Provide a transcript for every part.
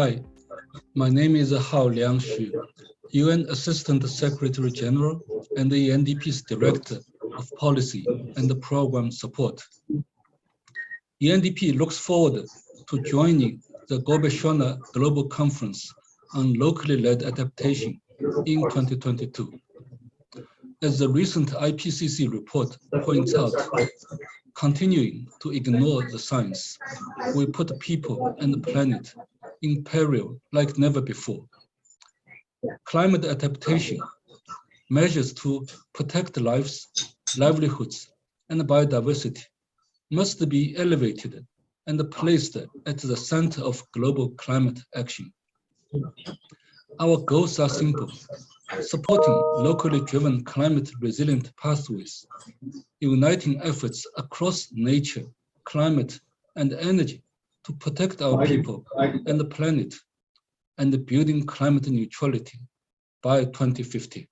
Hi, my name is Hao Liang Xu, UN Assistant Secretary General and the UNDP's Director of Policy and Program Support. UNDP looks forward to joining the Gobeshona Global Conference on Locally-led Adaptation in 2022. As the recent IPCC report points out, continuing to ignore the science will put people and the planet in peril like never before. Climate adaptation, measures to protect lives, livelihoods, and biodiversity must be elevated and placed at the center of global climate action. Our goals are simple: supporting locally driven climate resilient pathways, uniting efforts across nature, climate, and energy to protect our people and the planet, and building climate neutrality by 2050.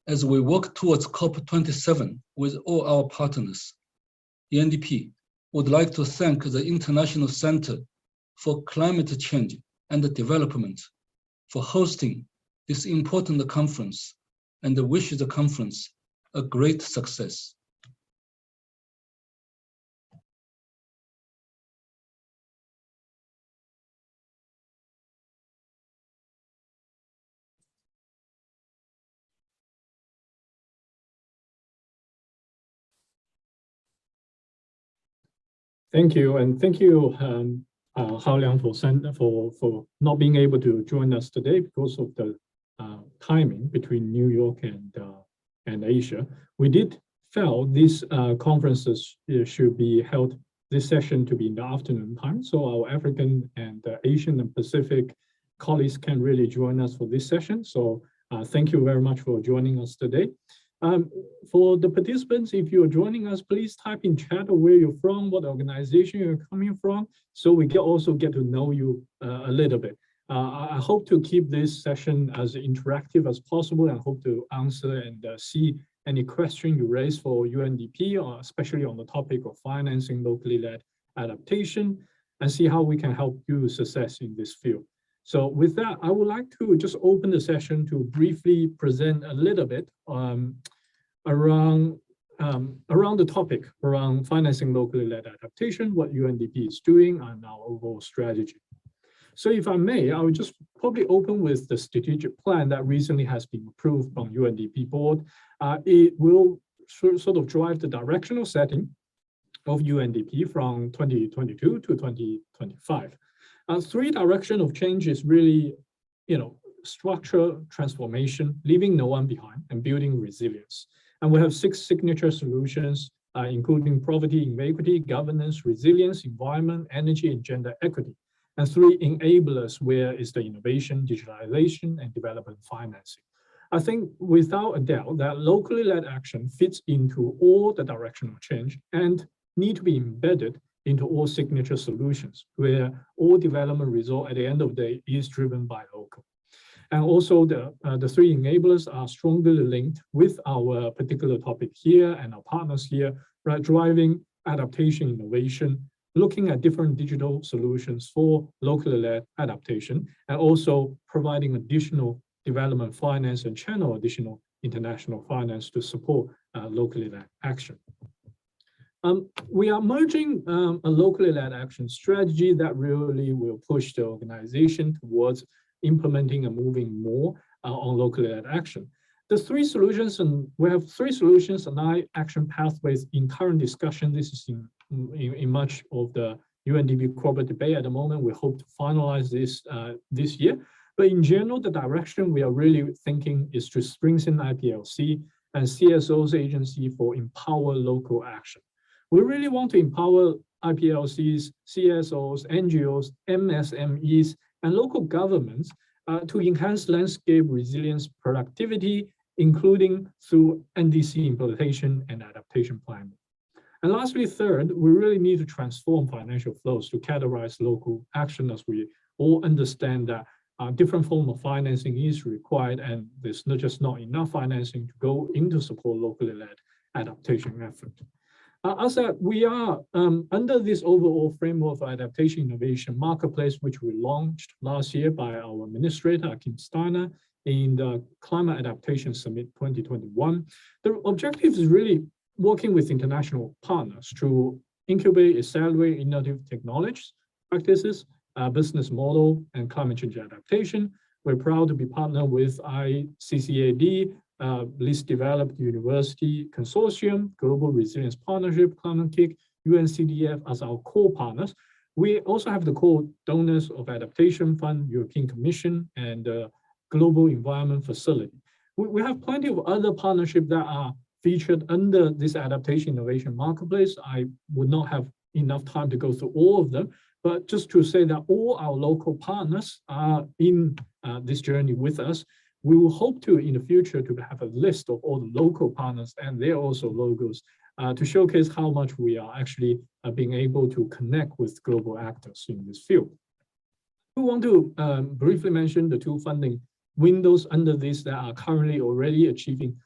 As we work towards COP27 with all our partners, UNDP would like to thank the International Center for Climate Change and Development for hosting this important conference and wish the conference a great success. Thank you, and thank you, Hao Liang, for not being able to join us today because of the timing between New York and Asia. We did felt these conferences should be held, this session to be in the afternoon time, so our African and Asian and Pacific colleagues can really join us for this session. So thank you very much for joining us today. For the participants, if you're joining us, please type in chat where you're from, what organization you're coming from, so we can also get to know you a little bit. I hope to keep this session as interactive as possible and hope to answer and see any question you raise for UNDP, or especially on the topic of financing locally-led adaptation, and see how we can help you success in this field. So with that, I would like to just open the session to briefly present a little bit around the topic around financing locally-led adaptation, what UNDP is doing, and our overall strategy. So if I may, I would just probably open with the strategic plan that recently has been approved from UNDP board. It will sort of drive the directional setting of UNDP from 2022 to 2025. Three direction of change is really, structure transformation, leaving no one behind, and building resilience. And we have 6 signature solutions, including poverty, inequity, governance, resilience, environment, energy, and gender equity. And 3 enablers, where is the innovation, digitalization, and development financing. I think without a doubt that locally led action fits into all the directional change and need to be embedded into all signature solutions, where all development result at the end of the day is driven by local. And also the 3 enablers are strongly linked with our particular topic here and our partners here, right? Driving adaptation innovation, looking at different digital solutions for locally led adaptation, and also providing additional development finance and channel additional international finance to support locally led action. We are merging a locally led action strategy that really will push the organization towards implementing and moving more on locally led action. The 3 solutions, and we have 3 solutions and 9 action pathways in current discussion. This is in much of the UNDP corporate debate at the moment. We hope to finalize this this year. But in general, the direction we are really thinking is to strengthen IPLC and CSO's agency for empower local action. We really want to empower IPLCs, CSOs, NGOs, MSMEs, and local governments to enhance landscape resilience productivity, including through NDC implementation and adaptation planning. And lastly, third, we really need to transform financial flows to categorize local action, as we all understand that different form of financing is required, and there's not enough financing to go into support locally led adaptation effort. As said, we are under this overall framework of adaptation innovation marketplace, which we launched last year by our administrator, Akim Steiner, in the Climate Adaptation Summit 2021. The objective is really working with international partners to incubate, accelerate innovative technologies, practices, business model, and climate change adaptation. We're proud to be partnered with ICCCAD, least developed university consortium, Global Resilience Partnership, Climate Kick, UNCDF as our core partners. We also have the core donors of Adaptation Fund, European Commission, and Global Environment Facility. We have plenty of other partnerships that are featured under this adaptation innovation marketplace. I would not have enough time to go through all of them, but just to say that all our local partners are in this journey with us. We will hope to, in the future, to have a list of all the local partners and their also logos to showcase how much we are actually being able to connect with global actors in this field. We want to briefly mention the two funding windows under this that are currently already achieving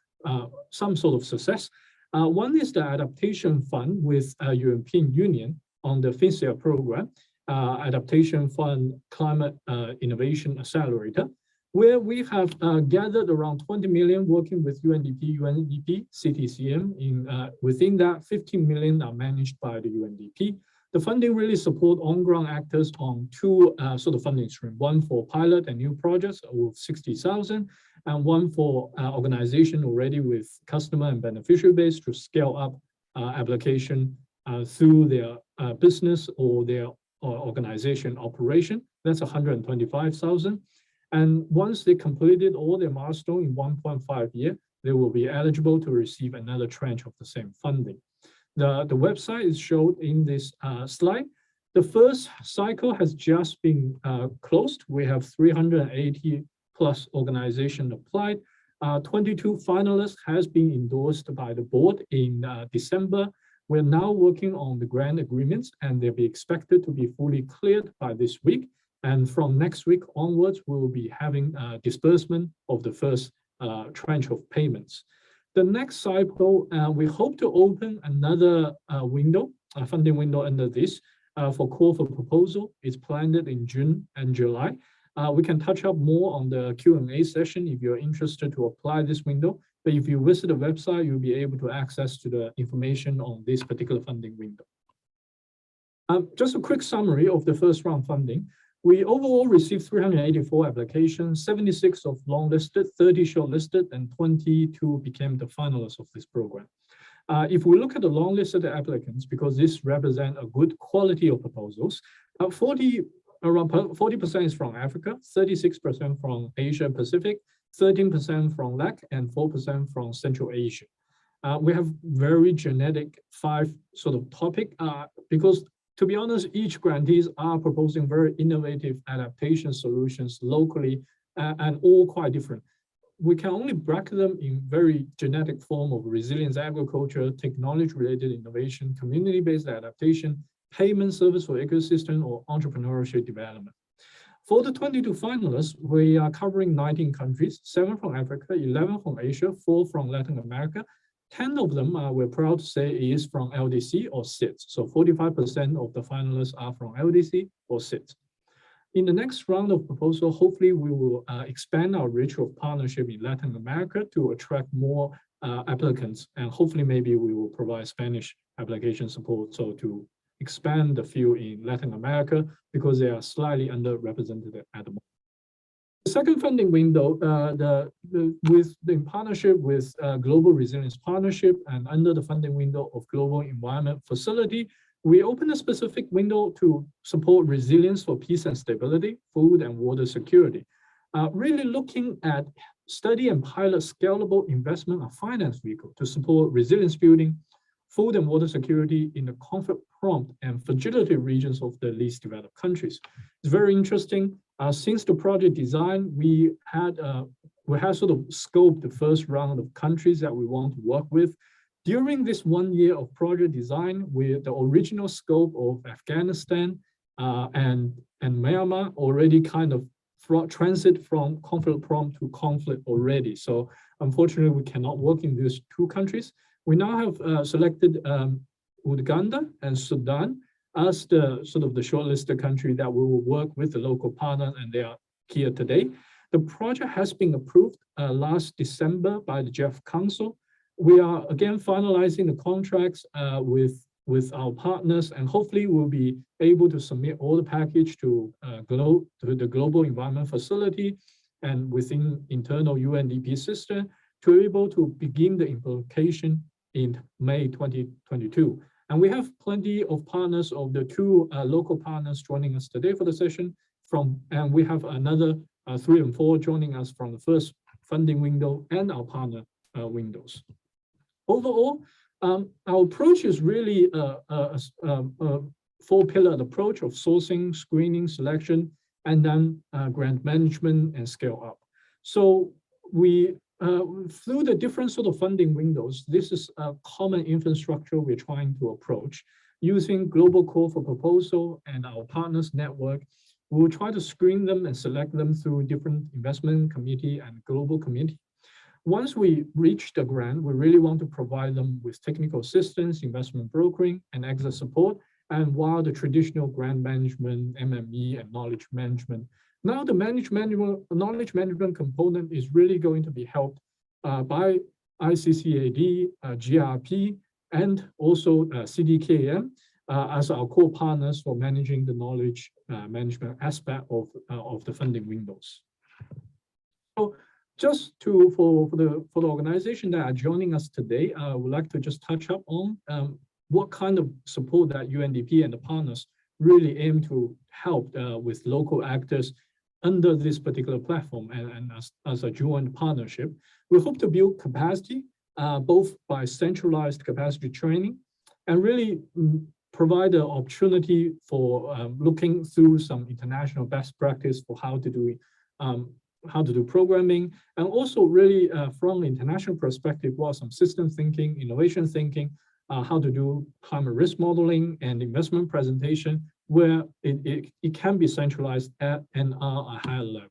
some sort of success. One is the Adaptation Fund with European Union on the FINSEA program, Adaptation Fund Climate Innovation Accelerator, where we have gathered around 20 million working with UNDP, CTCM. Within that, 15 million are managed by the UNDP. The funding really support on-ground actors on two sort of funding streams, one for pilot and new projects of 60,000, and one for organization already with customer and beneficiary base to scale up application through their business or their organization operation. That's 125,000. And once they completed all their milestone in 1.5 years, they will be eligible to receive another tranche of the same funding. The website is shown in this slide. The first cycle has just been closed. We have 380 plus organizations applied. 22 finalists has been endorsed by the board in December. We're now working on the grant agreements, and they'll be expected to be fully cleared by this week. And from next week onwards, we will be having disbursement of the first tranche of payments. The next cycle, we hope to open another window, a funding window under this for call for proposal. It's planned in June and July. We can touch up more on the Q&A session if you're interested to apply this window. But if you visit the website, you'll be able to access to the information on this particular funding window. Just a quick summary of the first round funding. We overall received 384 applications, 76 of longlisted, 30 shortlisted, and 22 became the finalists of this program. If we look at the longlisted applicants, because this represents a good quality of proposals, around 40% is from Africa, 36% from Asia Pacific, 13% from LAC, and 4% from Central Asia. We have very genetic 5 sort of topic because, to be honest, each grantees are proposing very innovative adaptation solutions locally and all quite different. We can only bracket them in very genetic form of resilience agriculture, technology-related innovation, community-based adaptation, payment service for ecosystem, or entrepreneurship development. For the 22 finalists, we are covering 19 countries, 7 from Africa, 11 from Asia, 4 from Latin America. 10 of them, we're proud to say, is from LDC or SIDS. So 45% of the finalists are from LDC or SIDS. In the next round of proposal, hopefully we will expand our reach of partnership in Latin America to attract more applicants. And hopefully maybe we will provide Spanish application support so to expand the field in Latin America because they are slightly underrepresented at the moment. The second funding window, in partnership with Global Resilience Partnership and under the funding window of Global Environment Facility, we open a specific window to support resilience for peace and stability, food and water security. Really looking at study and pilot scalable investment and finance vehicle to support resilience building, food and water security in the conflict-prone and fragility regions of the least developed countries. It's very interesting. Since the project design, we had sort of scoped the first round of countries that we want to work with. During this 1 year of project design, with the original scope of Afghanistan and Myanmar already kind of transit from conflict-prone to conflict already. So unfortunately, we cannot work in these 2 countries. We now have selected Uganda and Sudan as the sort of the shortlisted country that we will work with the local partner, and they are here today. The project has been approved last December by the GRP Council. We are again finalizing the contracts with our partners, and hopefully we'll be able to submit all the package to the Global Environment Facility and within internal UNDP system to be able to begin the implementation in May 2022. And we have plenty of partners of the two local partners joining us today for the session and we have another 3 and 4 joining us from the first funding window and our partner windows. Overall, our approach is really a 4-pillared approach of sourcing, screening, selection, and then grant management and scale up. So we, through the different sort of funding windows, this is a common infrastructure we're trying to approach. Using global call for proposal and our partners network, we will try to screen them and select them through different investment committee and global committee. Once we reach the grant, we really want to provide them with technical assistance, investment brokering, and exit support. And while the traditional grant management, MME, and knowledge management, now the knowledge management component is really going to be helped by ICCCAD, GRP, and also CDKN as our core partners for managing the knowledge management aspect of the funding windows. So just for the organization that are joining us today, I would like to just touch up on what kind of support that UNDP and the partners really aim to help with local actors under this particular platform and as a joint partnership. We hope to build capacity both by centralized capacity training and really provide the opportunity for looking through some international best practice for how to do programming, and also really from the international perspective, what some system thinking, innovation thinking, how to do climate risk modeling and investment presentation, where it can be centralized at a higher level.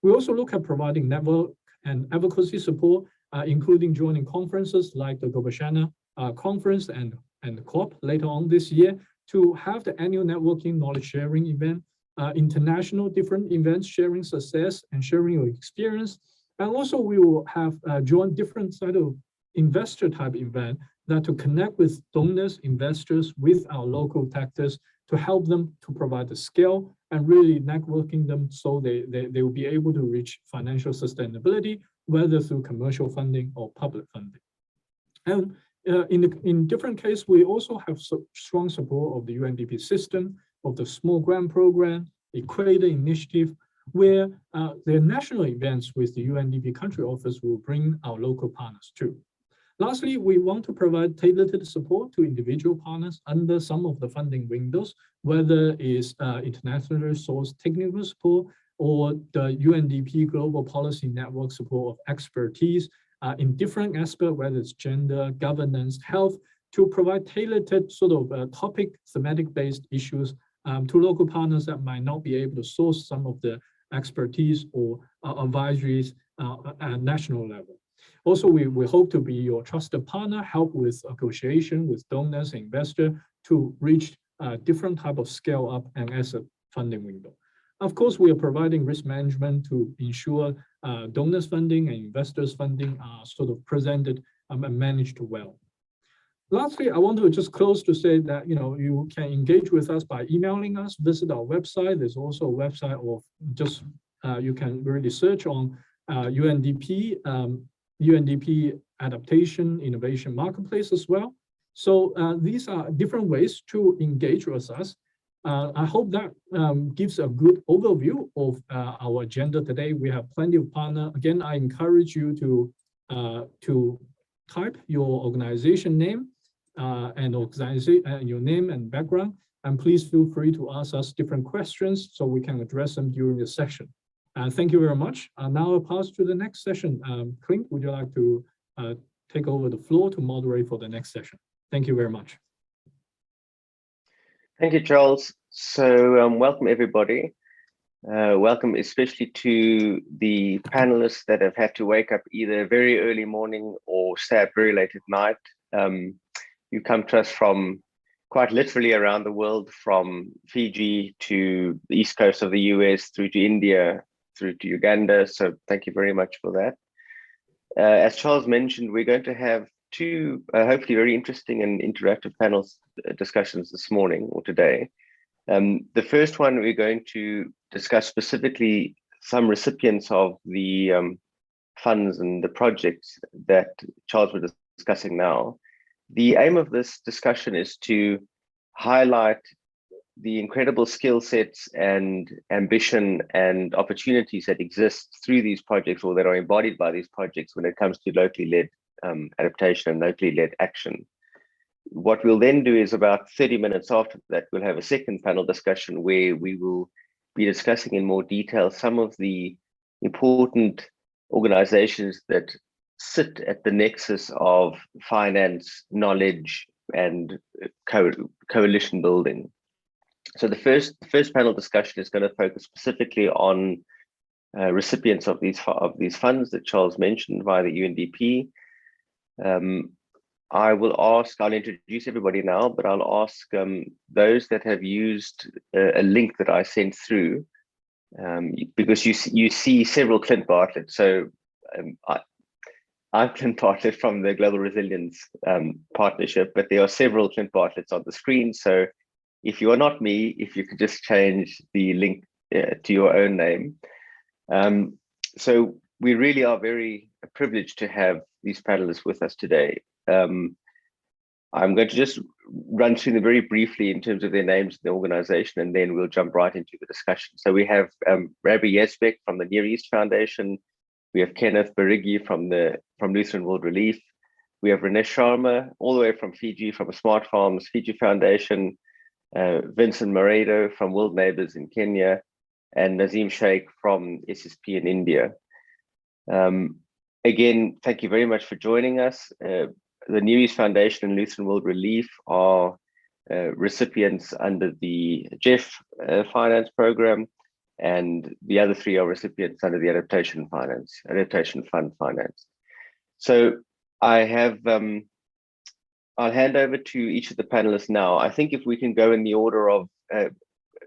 We also look at providing network and advocacy support, including joining conferences like the Gobeshona conference and COP later on this year, to have the annual networking knowledge sharing event, international different events, sharing success and sharing your experience. And also we will have joined different side of investor type event that to connect with donors, investors, with our local actors to help them to provide the scale and really networking them so they will be able to reach financial sustainability, whether through commercial funding or public funding. And in different cases, we also have strong support of the UNDP system, of the small grant program, Equator Initiative, where the national events with the UNDP country office will bring our local partners too. Lastly, we want to provide tailored support to individual partners under some of the funding windows, whether it's internationally sourced technical support or the UNDP Global Policy Network support of expertise in different aspects, whether it's gender, governance, health, to provide tailored sort of topic thematic-based issues to local partners that might not be able to source some of the expertise or advisories at national level. Also, we hope to be your trusted partner, help with negotiation with donors and investors to reach different type of scale up and asset funding window. Of course, we are providing risk management to ensure donors funding and investors funding are sort of presented and managed well. Lastly, I want to just close to say that you can engage with us by emailing us, visit our website. There's also a website of just you can really search on UNDP Adaptation Innovation Marketplace as well. So these are different ways to engage with us. I hope that gives a good overview of our agenda today. We have plenty of partners. Again, I encourage you to type your organization name and your name and background, and please feel free to ask us different questions so we can address them during the session. Thank you very much. Now I'll pass to the next session. Clint, would you like to take over the floor to moderate for the next session? Thank you very much. Thank you, Charles. So welcome everybody. Welcome especially to the panelists that have had to wake up either very early morning or stay up very late at night. You come to us from quite literally around the world, from Fiji to the east coast of the US, through to India, through to Uganda. So thank you very much for that. As Charles mentioned, we're going to have two hopefully very interesting and interactive panel discussions this morning or today. The first one, we're going to discuss specifically some recipients of the funds and the projects that Charles was discussing now. The aim of this discussion is to highlight the incredible skill sets and ambition and opportunities that exist through these projects, or that are embodied by these projects, when it comes to locally led adaptation and locally led action. What we'll then do is, about 30 minutes after that, we'll have a second panel discussion where we will be discussing in more detail some of the important organizations that sit at the nexus of finance, knowledge, and coalition building. So the first panel discussion is going to focus specifically on recipients of these funds that Charles mentioned via the UNDP. I'll introduce everybody now, but I'll ask those that have used a link that I sent through, because you see several Clint Bartlett. So I'm Clint Bartlett from the Global Resilience Partnership, but there are several Clint Bartletts on the screen. So if you are not me, if you could just change the link to your own name. So we really are very privileged to have these panelists with us today. I'm going to just run through them very briefly in terms of their names and the organization, and then we'll jump right into the discussion. So we have Rabbi Yesbeck from the Near East Foundation. We have Kenneth Barigi from Lutheran World Relief. We have Renesh Sharma, all the way from Fiji, from a Smart Farms Fiji Foundation. Vincent Moredo from World Neighbors in Kenya, and Nazim Sheikh from SSP in India. Again, thank you very much for joining us. The Near East Foundation and Lutheran World Relief are recipients under the GEF finance program, and the other three are recipients under the Adaptation Fund finance. So I have I'll hand over to each of the panelists now. I think if we can go in the order of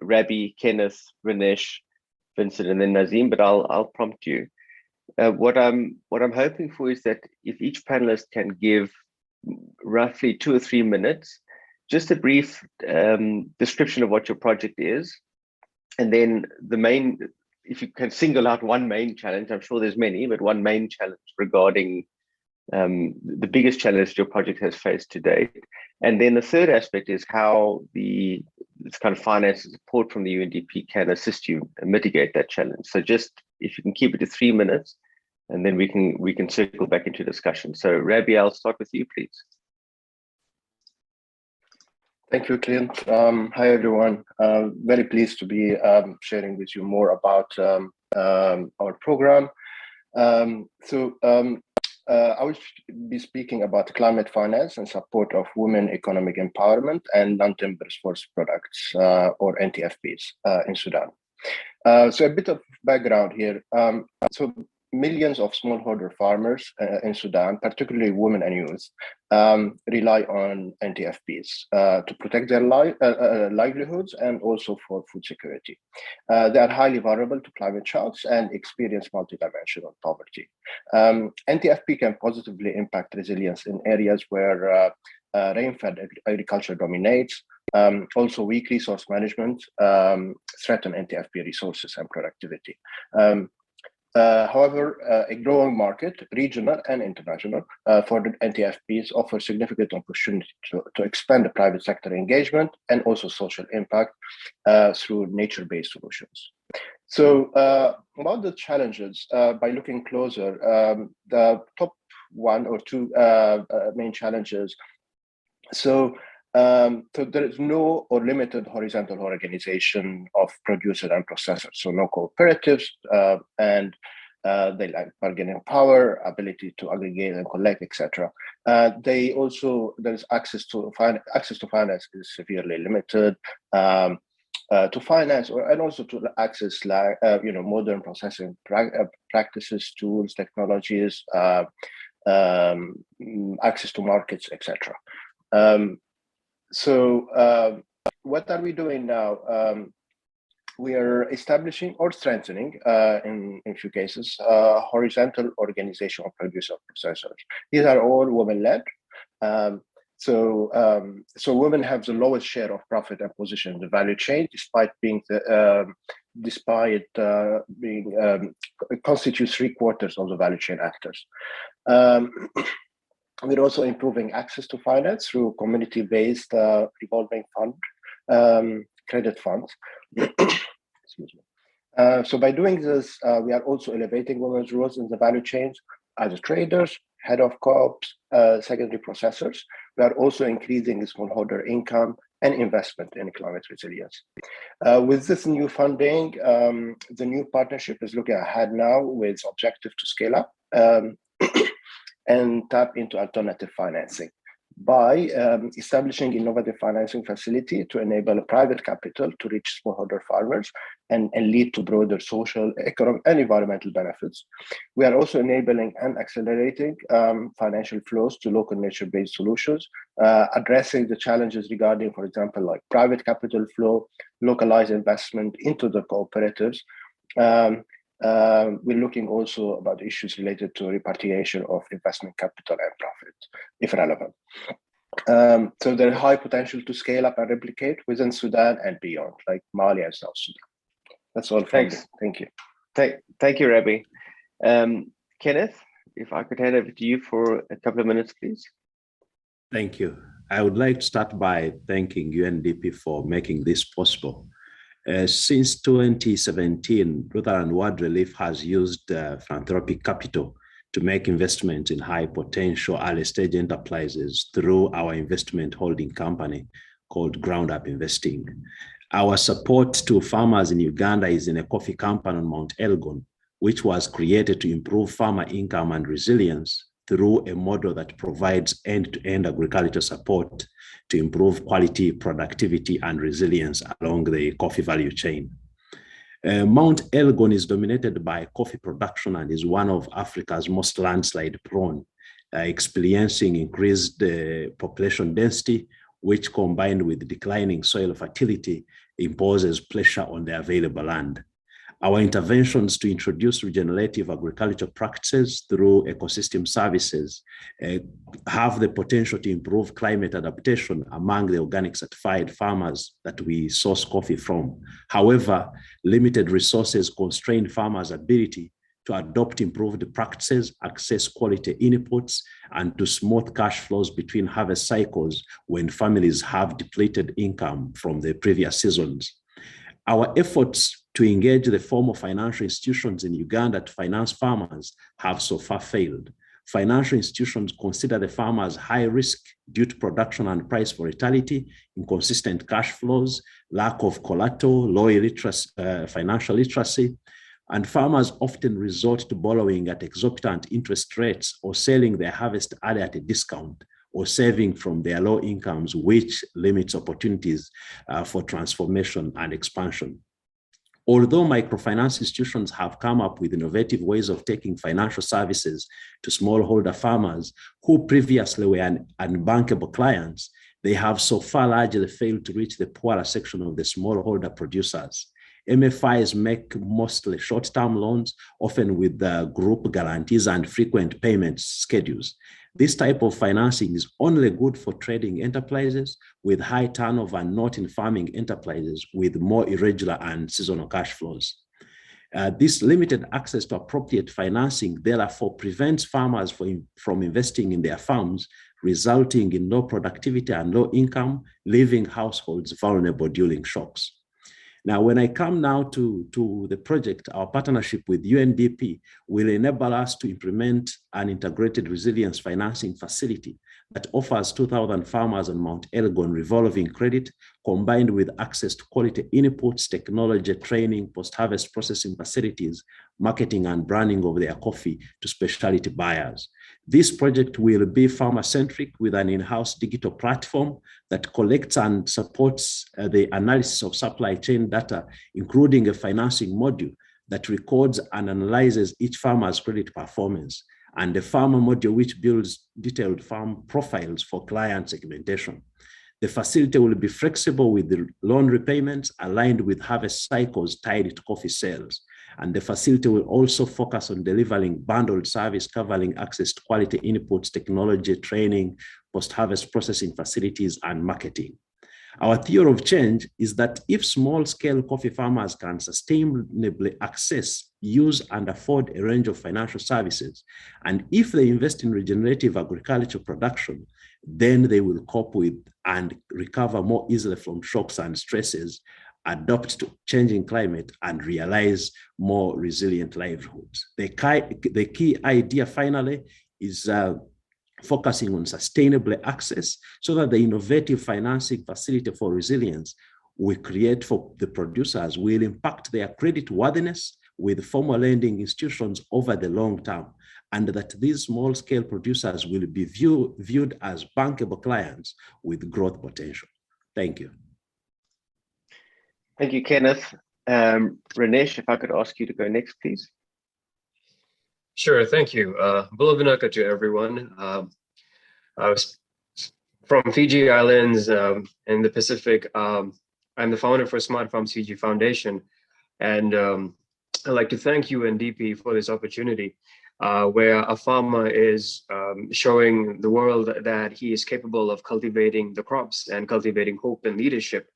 Rabbi, Kenneth, Renesh, Vincent, and then Nazim, but I'll prompt you. What I'm hoping for is that if each panelist can give roughly 2 or 3 minutes, just a brief description of what your project is, and then if you can single out one main challenge, I'm sure there's many, but one main challenge regarding the biggest challenge your project has faced to date. And then the third aspect is how this kind of finance and support from the UNDP can assist you mitigate that challenge. So just if you can keep it to 3 minutes, and then we can circle back into discussion. So Rabbi, I'll start with you, please. Thank you, Clint. Hi, everyone. Very pleased to be sharing with you more about our program. I will be speaking about climate finance and support of women economic empowerment and non-timber forest products, or NTFPs, in Sudan. So a bit of background here. So millions of smallholder farmers in Sudan, particularly women and youth, rely on NTFPs to protect their livelihoods and also for food security. They are highly vulnerable to climate shocks and experience multidimensional poverty. NTFP can positively impact resilience in areas where rain-fed agriculture dominates. Also, weak resource management threaten NTFP resources and productivity. However, a growing market, regional and international, for the NTFPs offers significant opportunity to expand the private sector engagement and also social impact through nature-based solutions. So about the challenges, by looking closer, the top 1 or 2 main challenges. So there is no or limited horizontal organization of producers and processors, so no cooperatives, and they lack bargaining power, ability to aggregate and collect, etc. There's access to finance is severely limited to finance, and also to access modern processing practices, tools, technologies, access to markets, etc. What are we doing now? We are establishing or strengthening, in a few cases, horizontal organization of producer processors. These are all women-led. So women have the lowest share of profit and position in the value chain, despite being constitutes 3/4 of the value chain actors. We're also improving access to finance through community-based revolving fund, credit funds. Excuse me. So by doing this, we are also elevating women's roles in the value chains as traders, head of co-ops, secondary processors. We are also increasing smallholder income and investment in climate resilience. With this new funding, the new partnership is looking ahead now with objective to scale up and tap into alternative financing by establishing innovative financing facility to enable private capital to reach smallholder farmers and lead to broader social, economic, and environmental benefits. We are also enabling and accelerating financial flows to local nature-based solutions, addressing the challenges regarding, for example, like private capital flow, localized investment into the cooperatives. We're looking also about issues related to repatriation of investment capital and profit, if relevant. So there is high potential to scale up and replicate within Sudan and beyond, like Mali and South Sudan. That's all. Thanks. Thank you. Thank you, Rabbi. Kenneth, if I could hand over to you for a couple of minutes, please. Thank you. I would like to start by thanking UNDP for making this possible. Since 2017, Rutherland World Relief has used philanthropic capital to make investments in high potential early stage enterprises through our investment holding company called Ground Up Investing. Our support to farmers in Uganda is in a coffee company on Mount Elgon, which was created to improve farmer income and resilience through a model that provides end-to-end agriculture support to improve quality, productivity, and resilience along the coffee value chain. Mount Elgon is dominated by coffee production and is one of Africa's most landslide prone, experiencing increased population density, which combined with declining soil fertility imposes pressure on the available land. Our interventions to introduce regenerative agriculture practices through ecosystem services have the potential to improve climate adaptation among the organic certified farmers that we source coffee from. However, limited resources constrain farmers' ability to adopt improved practices, access quality inputs, and to smooth cash flows between harvest cycles when families have depleted income from the previous seasons. Our efforts to engage the formal financial institutions in Uganda to finance farmers have so far failed. Financial institutions consider the farmers high risk due to production and price volatility, inconsistent cash flows, lack of collateral, low financial literacy, and farmers often resort to borrowing at exorbitant interest rates or selling their harvest early at a discount or saving from their low incomes, which limits opportunities for transformation and expansion. Although microfinance institutions have come up with innovative ways of taking financial services to smallholder farmers who previously were unbankable clients, they have so far largely failed to reach the poorer section of the smallholder producers. MFIs make mostly short-term loans, often with group guarantees and frequent payment schedules. This type of financing is only good for trading enterprises with high turnover and not in farming enterprises with more irregular and seasonal cash flows. This limited access to appropriate financing therefore prevents farmers from investing in their farms, resulting in low productivity and low income, leaving households vulnerable during shocks. Now, when I come now to the project, our partnership with UNDP will enable us to implement an integrated resilience financing facility that offers 2,000 farmers on Mount Elgon revolving credit, combined with access to quality inputs, technology, training, post-harvest processing facilities, marketing and branding of their coffee to specialty buyers. This project will be farmer-centric with an in-house digital platform that collects and supports the analysis of supply chain data, including a financing module that records and analyzes each farmer's credit performance. and the farmer module, which builds detailed farm profiles for client segmentation. The facility will be flexible with the loan repayments aligned with harvest cycles tied to coffee sales. And the facility will also focus on delivering bundled service covering access to quality inputs, technology, training, post-harvest processing facilities, and marketing. Our theory of change is that if small-scale coffee farmers can sustainably access, use, and afford a range of financial services, and if they invest in regenerative agricultural production, then they will cope with and recover more easily from shocks and stresses, adapt to changing climate, and realize more resilient livelihoods. The key idea, finally, is focusing on sustainable access so that the innovative financing facility for resilience we create for the producers will impact their credit worthiness with formal lending institutions over the long term, and that these small-scale producers will be viewed as bankable clients with growth potential. Thank you. Thank you, Kenneth. Ranesh, if I could ask you to go next, please. Sure, thank you. Bulavinaka to everyone. I was from Fiji Islands in the Pacific. I'm the founder for Smart Farms Fiji Foundation, and I'd like to thank UNDP for this opportunity where a farmer is showing the world that he is capable of cultivating the crops and cultivating hope and leadership,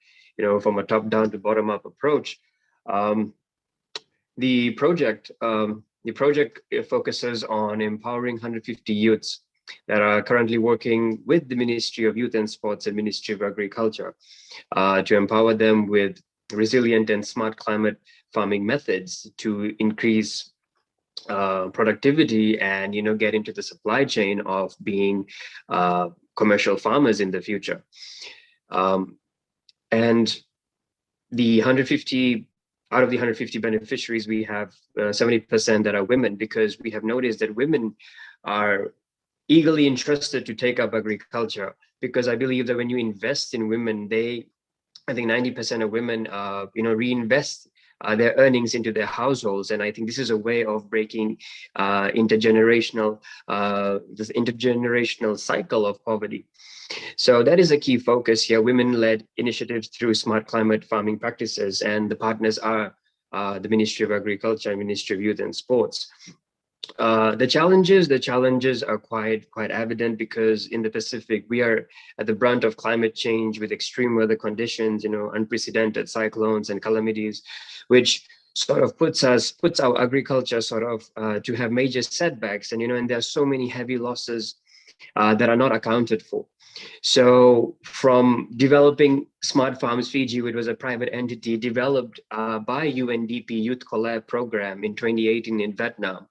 from a top-down to bottom-up approach. The project focuses on empowering 150 youths that are currently working with the Ministry of Youth and Sports and Ministry of Agriculture to empower them with resilient and smart climate farming methods to increase productivity and get into the supply chain of being commercial farmers in the future. And the 150 out of the 150 beneficiaries, we have 70% that are women, because we have noticed that women are eagerly interested to take up agriculture, because I believe that when you invest in women, I think 90% of women, reinvest their earnings into their households. And I think this is a way of breaking this intergenerational cycle of poverty. So that is a key focus here, women-led initiatives through smart climate farming practices. And the partners are the Ministry of Agriculture and Ministry of Youth and Sports. The challenges are quite evident, because in the Pacific, we are at the brunt of climate change with extreme weather conditions, unprecedented cyclones and calamities, which sort of puts our agriculture to have major setbacks. And there are so many heavy losses that are not accounted for. So from developing Smart Farms Fiji, which was a private entity developed by UNDP Youth Collab program in 2018 in Vietnam,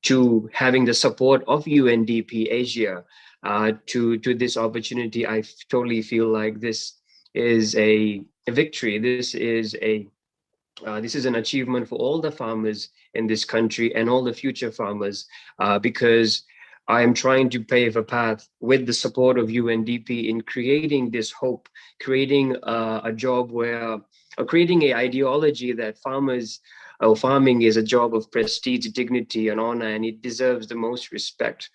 to having the support of UNDP Asia to this opportunity, I totally feel like this is a victory. This is an achievement for all the farmers in this country and all the future farmers, because I am trying to pave a path with the support of UNDP in creating this hope, creating a job creating an ideology that farming is a job of prestige, dignity, and honor, and it deserves the most respect.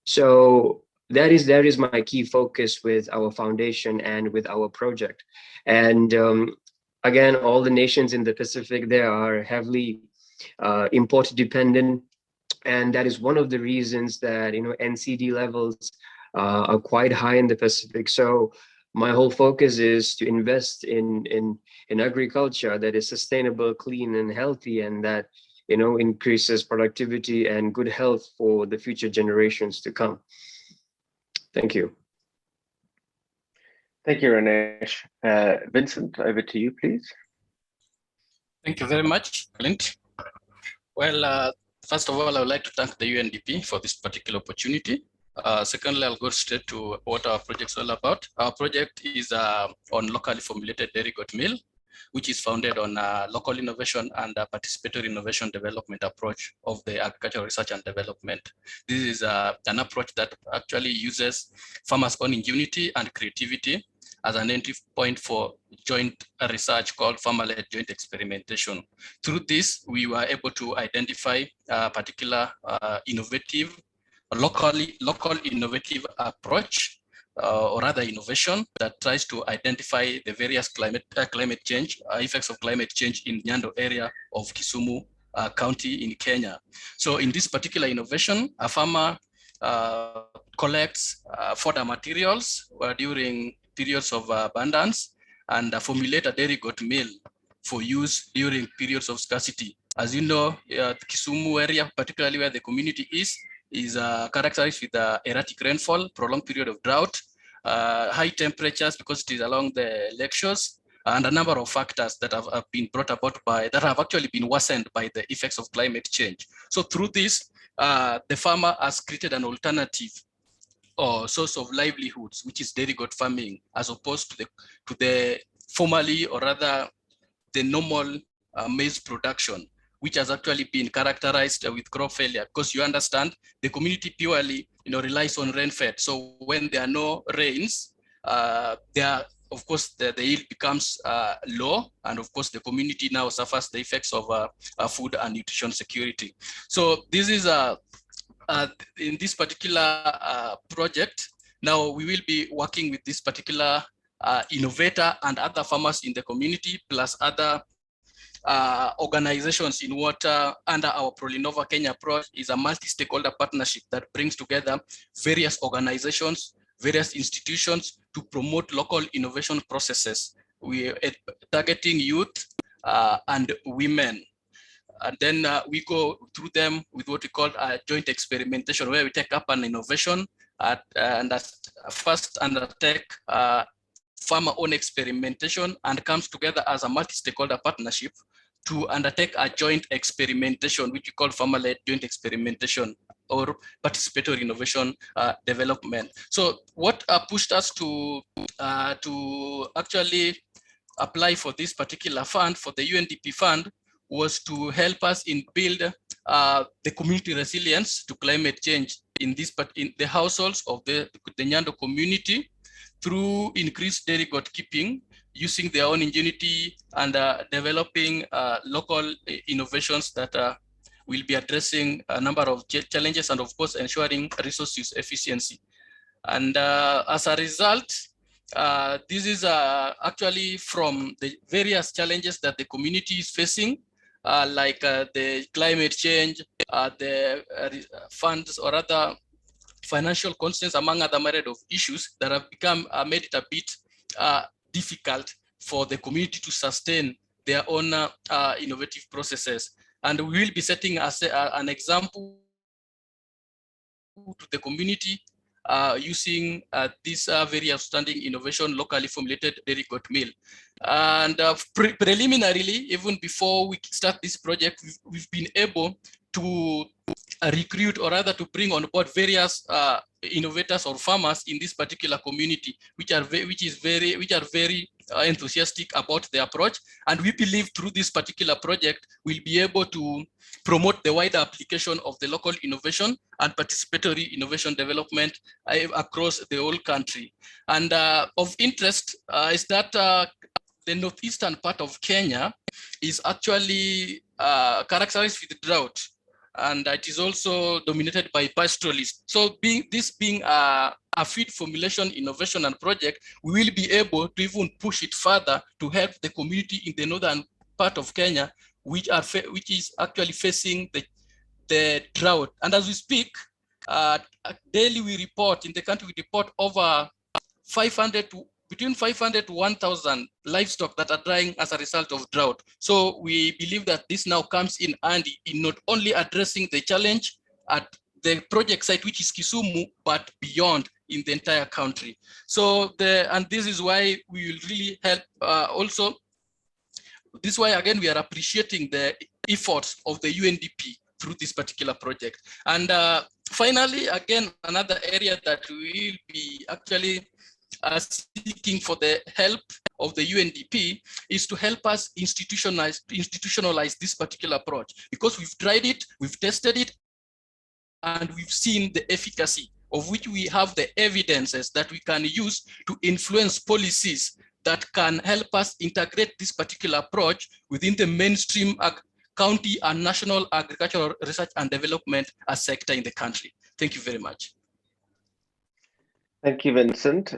So that is my key focus with our foundation and with our project. And again, all the nations in the Pacific, they are heavily import dependent. And that is one of the reasons that NCD levels are quite high in the Pacific. So my whole focus is to invest in agriculture that is sustainable, clean, and healthy, and that increases productivity and good health for the future generations to come. Thank you. Thank you, Ranesh. Vincent, over to you, please. Thank you very much, Clint. Well, first of all, I would like to thank the UNDP for this particular opportunity. Secondly, I'll go straight to what our project is all about. Our project is on locally formulated dairy goat meal, which is founded on local innovation and participatory innovation development approach of the agricultural research and development. This is an approach that actually uses farmers owning unity and creativity as an entry point for joint research called farmer-led joint experimentation. Through this, we were able to identify particular innovative local innovative approach, or rather innovation that tries to identify the various climate change effects of climate change in Nyando area of Kisumu County in Kenya. So in this particular innovation, a farmer collects fodder materials during periods of abundance and formulate a dairy goat meal for use during periods of scarcity. As you know, the Kisumu area, particularly where the community is characterized with erratic rainfall, prolonged period of drought, high temperatures because it is along the lake shores, and a number of factors that have been brought about that have actually been worsened by the effects of climate change. So through this, the farmer has created an alternative or source of livelihoods, which is dairy goat farming, as opposed to the formerly, or rather the normal maize production, which has actually been characterized with crop failure. Because you understand, the community purely relies on rain-fed. So when there are no rains, of course the yield becomes low, and of course the community now suffers the effects of food and nutrition security. So this is in this particular project. Now we will be working with this particular innovator and other farmers in the community, plus other organizations in water under our ProLinova Kenya approach. Is a multi-stakeholder partnership that brings together various organizations, various institutions to promote local innovation processes. We are targeting youth and women. And then we go through them with what we call a joint experimentation, where we take up an innovation and first undertake farmer-owned experimentation, and comes together as a multi-stakeholder partnership to undertake a joint experimentation, which we call farmer-led joint experimentation or participatory innovation development. So what pushed us to actually apply for this particular fund, for the UNDP fund, was to help us in build the community resilience to climate change in the households of the Nyando community, through increased dairy goat keeping, using their own ingenuity, and developing local innovations that will be addressing a number of challenges, and of course ensuring resource use efficiency. And as a result, this is actually from the various challenges that the community is facing, like the climate change, the funds or other financial constraints, among other myriad of issues that have become made it a bit difficult for the community to sustain their own innovative processes. And we will be setting as an example to the community using this very outstanding innovation, locally formulated dairy goat meal. And preliminarily, even before we start this project, we've been able to recruit, or rather to bring on board various innovators or farmers in this particular community, which are very enthusiastic about the approach. And we believe through this particular project, we'll be able to promote the wider application of the local innovation and participatory innovation development across the whole country. And of interest is that the northeastern part of Kenya is actually characterized with drought, and it is also dominated by pastoralists. So this being a feed formulation innovation and project, we will be able to even push it further to help the community in the northern part of Kenya, which is actually facing the drought. And as we speak, daily we report in the country, we report over between 500 to 1,000 livestock that are dying as a result of drought. So we believe that this now comes in handy in not only addressing the challenge at the project site, which is Kisumu, but beyond in the entire country. So and this is why we will really help also. This is why, again, we are appreciating the efforts of the UNDP through this particular project. And finally, again, another area that we will be actually seeking for the help of the UNDP is to help us institutionalize this particular approach, because we've tried it, we've tested it, and we've seen the efficacy, of which we have the evidences that we can use to influence policies that can help us integrate this particular approach within the mainstream county and national agricultural research and development sector in the country. Thank you very much. Thank you, Vincent.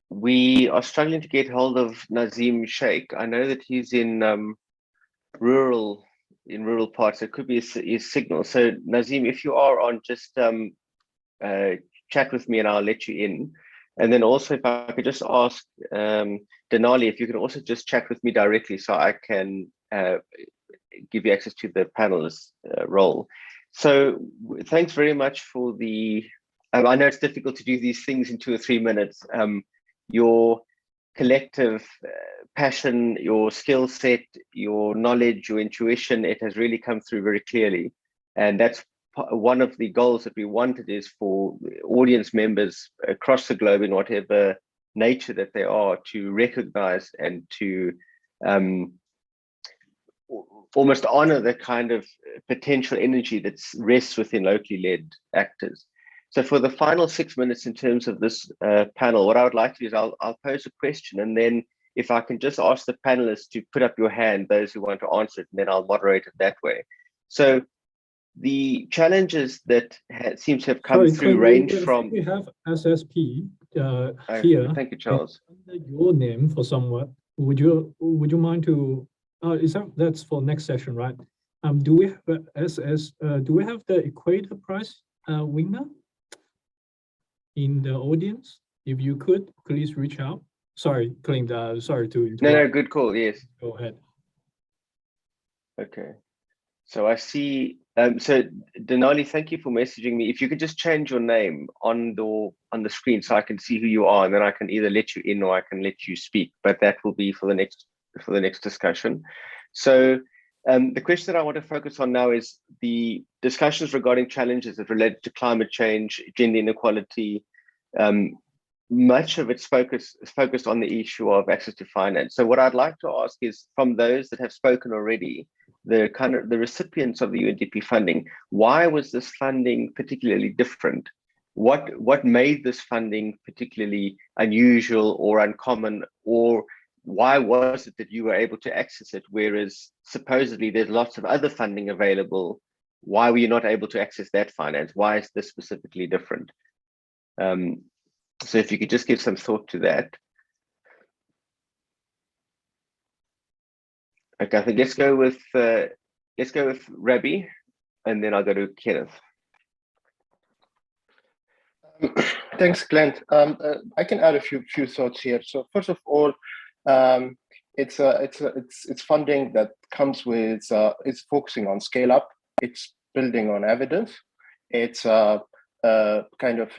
We are struggling to get hold of Nazim Sheikh. I know that he's in rural parts. It could be his signal. So Nazim, if you are on, just chat with me and I'll let you in. And then also, if I could just ask Denali, if you can also just chat with me directly so I can give you access to the panelist role. So thanks very much for the, I know it's difficult to do these things in 2 or 3 minutes. Your collective passion, your skill set, your knowledge, your intuition, it has really come through very clearly. And that's one of the goals that we wanted, is for audience members across the globe, in whatever nature that they are, to recognize and to almost honor the kind of potential energy that rests within locally led actors. So for the final 6 minutes in terms of this panel, what I would like to do is I'll pose a question, and then if I can just ask the panelists to put up your hand, those who want to answer it, and then I'll moderate it that way. So the challenges that seem to have come through range from... We have SSP here. Thank you, Charles. Your name for somewhat. Would you mind to... that's for next session, right? Do we have do we have the Equator Prize winner in the audience? If you could, please reach out. Sorry, Clint, sorry to interrupt. No, good call, yes. Go ahead. Okay. So I see, so Denali, thank you for messaging me. If you could just change your name on the screen so I can see who you are, and then I can either let you in or I can let you speak, but that will be for the next discussion. So the question that I want to focus on now is the discussions regarding challenges that relate to climate change, gender inequality. Much of it's focused on the issue of access to finance. So what I'd like to ask is, from those that have spoken already, the recipients of the UNDP funding, why was this funding particularly different? What made this funding particularly unusual or uncommon, or why was it that you were able to access it, whereas supposedly there's lots of other funding available? Why were you not able to access that finance? Why is this specifically different? So if you could just give some thought to that. Okay, I think let's go with Rabi, and then I'll go to Kenneth. Thanks, Clint. I can add a few thoughts here. So first of all, it's funding that comes with it's focusing on scale up. It's building on evidence. It's kind of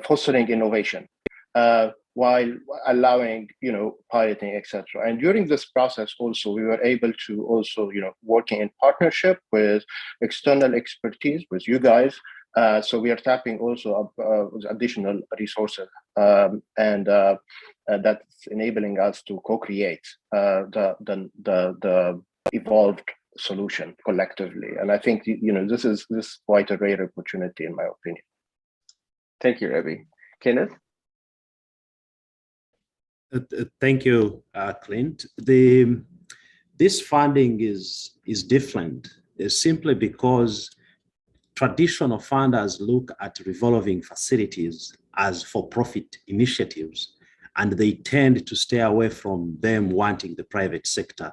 fostering innovation while allowing, piloting, etc. And during this process, also we were able to also, working in partnership with external expertise with you guys. So we are tapping also additional resources, and that's enabling us to co-create the evolved solution collectively. And I think this is quite a rare opportunity, in my opinion. Thank you, Rabi. Kenneth? Thank you, Clint. This funding is different simply because traditional funders look at revolving facilities as for-profit initiatives, and they tend to stay away from them wanting the private sector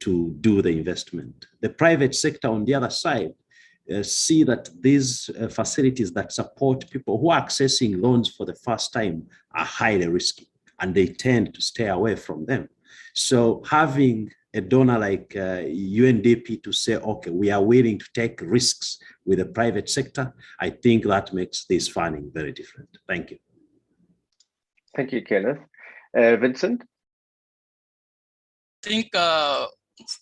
to do the investment. The private sector, on the other side, see that these facilities that support people who are accessing loans for the first time are highly risky, and they tend to stay away from them. So having a donor like UNDP to say, okay, we are willing to take risks with the private sector, I think that makes this funding very different. Thank you. Thank you, Kenneth. Vincent? I think,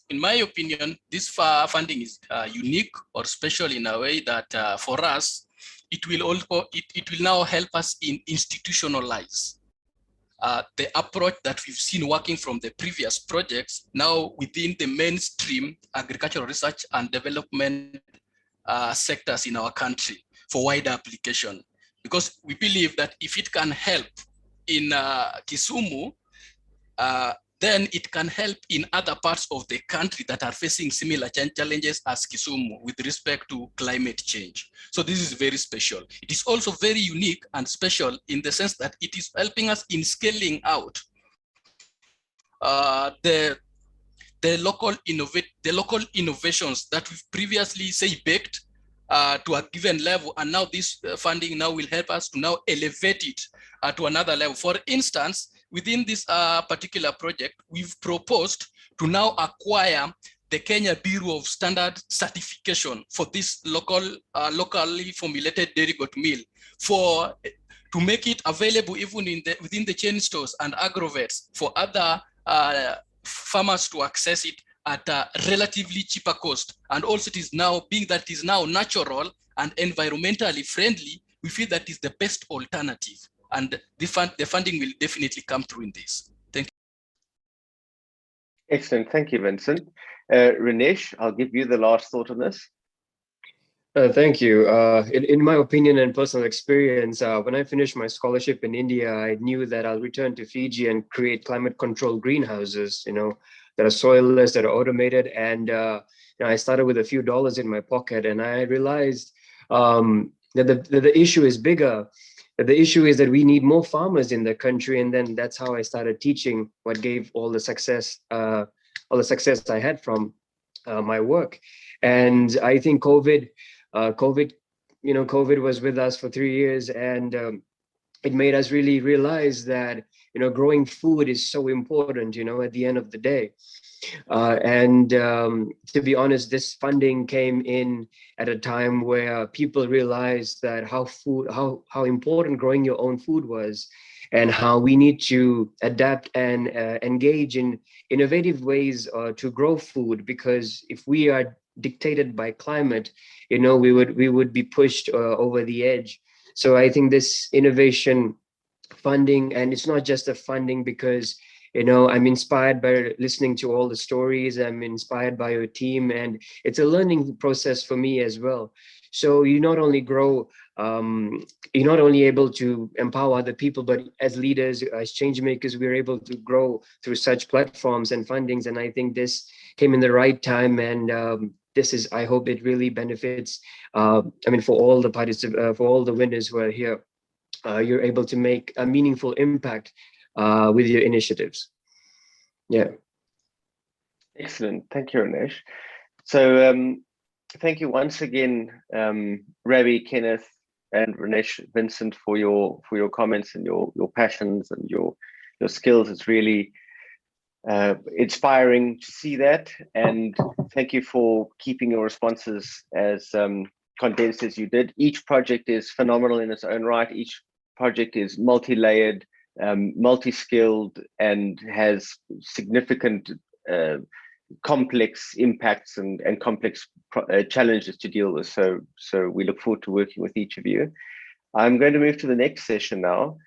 in my opinion, this funding is unique or special in a way that for us, it will now help us in institutionalize the approach that we've seen working from the previous projects now within the mainstream agricultural research and development sectors in our country for wider application. Because we believe that if it can help in Kisumu, then it can help in other parts of the country that are facing similar challenges as Kisumu with respect to climate change. So this is very special. It is also very unique and special in the sense that it is helping us in scaling out the local innovations that we've previously say baked to a given level, and now this funding now will help us to now elevate it to another level. For instance, within this particular project, we've proposed to now acquire the Kenya Bureau of Standard certification for this locally formulated dairy goat meal to make it available even within the chain stores and agrovets for other farmers to access it at a relatively cheaper cost. And also it is now, being that it is now natural and environmentally friendly, we feel that is the best alternative. And the funding will definitely come through in this. Thank you. Excellent, thank you, Vincent. Rinesh, I'll give you the last thought on this. Thank you. In my opinion and personal experience, when I finished my scholarship in India, I knew that I'll return to Fiji and create climate control greenhouses, that are soilless, that are automated. And I started with a few dollars in my pocket, and I realized that the issue is bigger. The issue is that we need more farmers in the country. And then that's how I started teaching, what gave all the success I had from my work. And I think COVID was with us for 3 years, and it made us really realize that, growing food is so important, at the end of the day. To be honest, this funding came in at a time where people realized that how important growing your own food was, and how we need to adapt and engage in innovative ways to grow food, because if we are dictated by climate, we would be pushed over the edge. So I think this innovation funding, and it's not just a funding, because I'm inspired by listening to all the stories. I'm inspired by your team, and it's a learning process for me as well. So you not only grow, you're not only able to empower other people, but as leaders, as change makers, we're able to grow through such platforms and fundings. And I think this came in the right time, and I hope it really benefits, for all the participants, for all the winners who are here. You're able to make a meaningful impact with your initiatives. Yeah. Excellent. Thank you, Rinesh. So thank you once again, Ravi, Kenneth, and Rinesh, Vincent, for your comments and your passions and your skills. It's really inspiring to see that, and thank you for keeping your responses as condensed as you did. Each project is phenomenal in its own right. Each project is multi-layered, multi-skilled, and has significant complex impacts and complex challenges to deal with. So we look forward to working with each of you. I'm going to move to the next session now.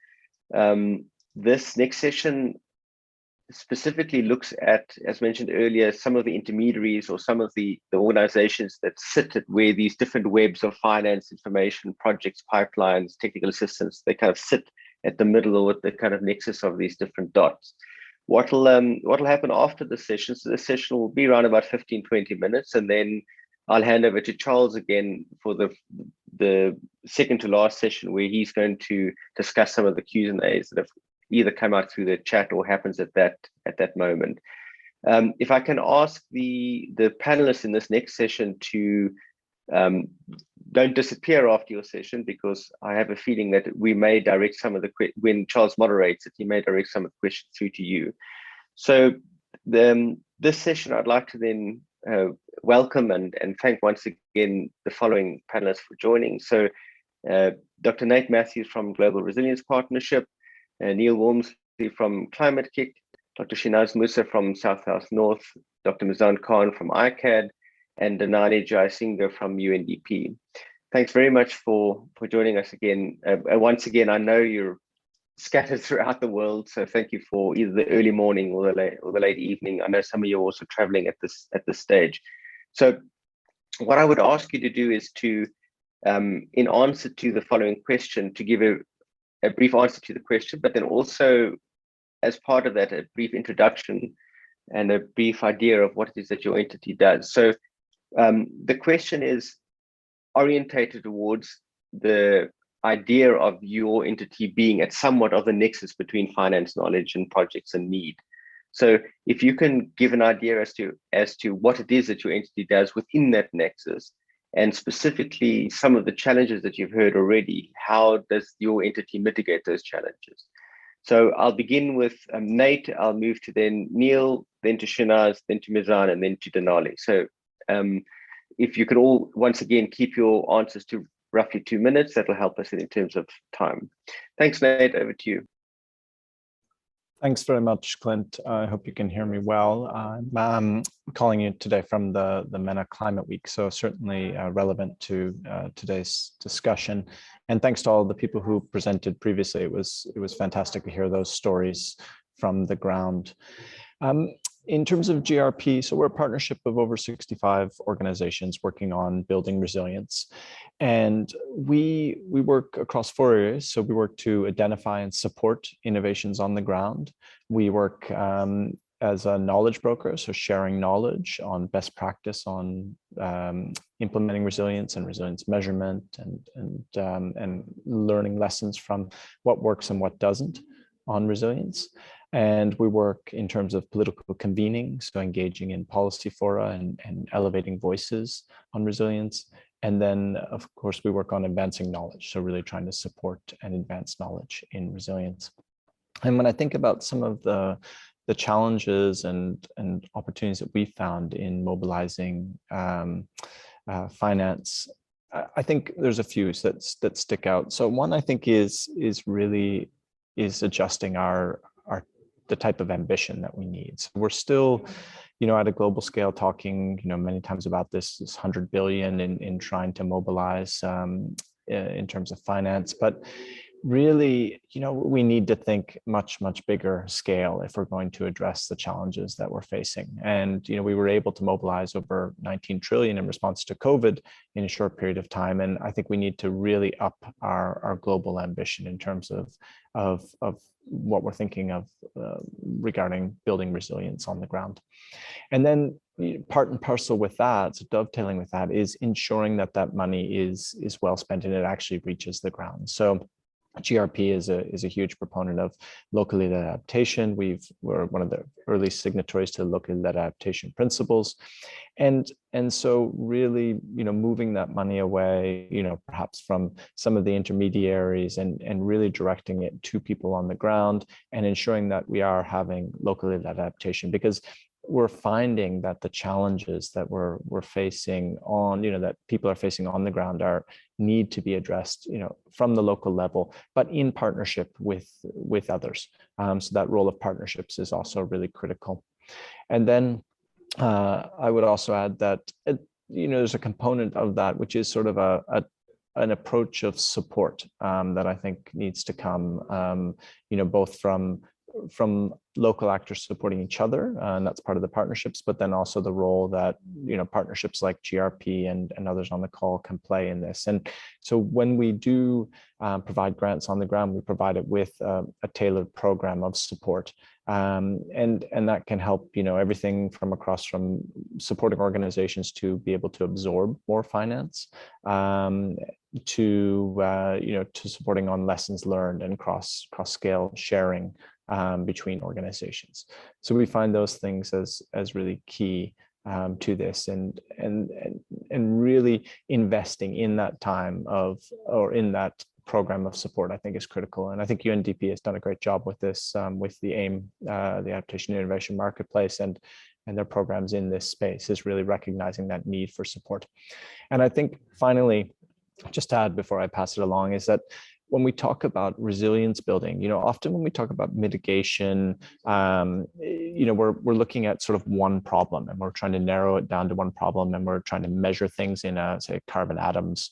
This next session specifically looks at, as mentioned earlier, some of the intermediaries or some of the organizations that sit at where these different webs of finance, information, projects, pipelines, technical assistance, they kind of sit at the middle or at the kind of nexus of these different dots. What'll happen after the session? So this session will be around about 15-20 minutes, and then I'll hand over to Charles again for the second to last session, where he's going to discuss some of the Q's and A's that have either come out through the chat or happens at that moment. If I can ask the panelists in this next session to don't disappear after your session, because I have a feeling that we may direct some of the, when Charles moderates it, he may direct some of the questions through to you. So this session, I'd like to then welcome and thank once again the following panelists for joining. So Dr. Nate Matthews from Global Resilience Partnership, Neil Walmsley from Climate Kick, Dr. Shinaz Musa from South House North, Dr. Mizan Khan from ICCCAD, and Danani Jayasinga from UNDP. Thanks very much for joining us again. Once again, I know you're scattered throughout the world, so thank you for either the early morning or the late evening. I know some of you are also traveling at this stage. So what I would ask you to do is to, in answer to the following question, to give a brief answer to the question, but then also as part of that, a brief introduction and a brief idea of what it is that your entity does. So the question is orientated towards the idea of your entity being at somewhat of the nexus between finance knowledge and projects and need. So if you can give an idea as to what it is that your entity does within that nexus, and specifically some of the challenges that you've heard already, how does your entity mitigate those challenges? So I'll begin with Nate, I'll move to then Neil, then to Shinaz, then to Mizan, and then to Denali. So if you could all, once again, keep your answers to roughly 2 minutes, that'll help us in terms of time. Thanks, Nate, over to you. Thanks very much, Clint. I hope you can hear me well. I'm calling you today from the MENA Climate Week, so certainly relevant to today's discussion. And thanks to all the people who presented previously. It was fantastic to hear those stories from the ground. In terms of GRP, so we're a partnership of over 65 organizations working on building resilience. And we work across 4 areas. So we work to identify and support innovations on the ground. We work as a knowledge broker, so sharing knowledge on best practice on implementing resilience and resilience measurement and learning lessons from what works and what doesn't on resilience. And we work in terms of political convening, so engaging in policy fora and elevating voices on resilience. And then, of course, we work on advancing knowledge, so really trying to support and advance knowledge in resilience. And when I think about some of the challenges and opportunities that we found in mobilizing finance, I think there's a few that stick out. So one, I think, is really adjusting the type of ambition that we need. So we're still, at a global scale talking, many times about this 100 billion in trying to mobilize in terms of finance, but really, we need to think much bigger scale if we're going to address the challenges that we're facing. And, we were able to mobilize over 19 trillion in response to COVID in a short period of time. And I think we need to really up our global ambition in terms of what we're thinking of regarding building resilience on the ground. And then part and parcel with that, so dovetailing with that, is ensuring that money is well spent and it actually reaches the ground. So GRP is a huge proponent of locally-led adaptation. We're one of the early signatories to the locally-led adaptation principles. And so really, moving that money away, perhaps from some of the intermediaries and really directing it to people on the ground and ensuring that we are having locally-led adaptation, because we're finding that the challenges that we're facing on, that people are facing on the ground need to be addressed, from the local level, but in partnership with others. So that role of partnerships is also really critical. And then I would also add that, there's a component of that, which is sort of an approach of support that I think needs to come, both from local actors supporting each other, and that's part of the partnerships, but then also the role that partnerships like GRP and others on the call can play in this. And so when we do provide grants on the ground, we provide it with a tailored program of support, and that can help everything from supporting organizations to be able to absorb more finance, to supporting on lessons learned and cross scale sharing between organizations. So we find those things as really key to this, and really investing in that time or in that program of support, I think, is critical. And I think UNDP has done a great job with this, with the AIM, the Adaptation Innovation Marketplace, and their programs in this space, is really recognizing that need for support. And I think finally, just to add before I pass it along, is that when we talk about resilience building, often when we talk about mitigation, we're looking at sort of one problem, and we're trying to narrow it down to one problem, and we're trying to measure things in a, say, carbon atoms,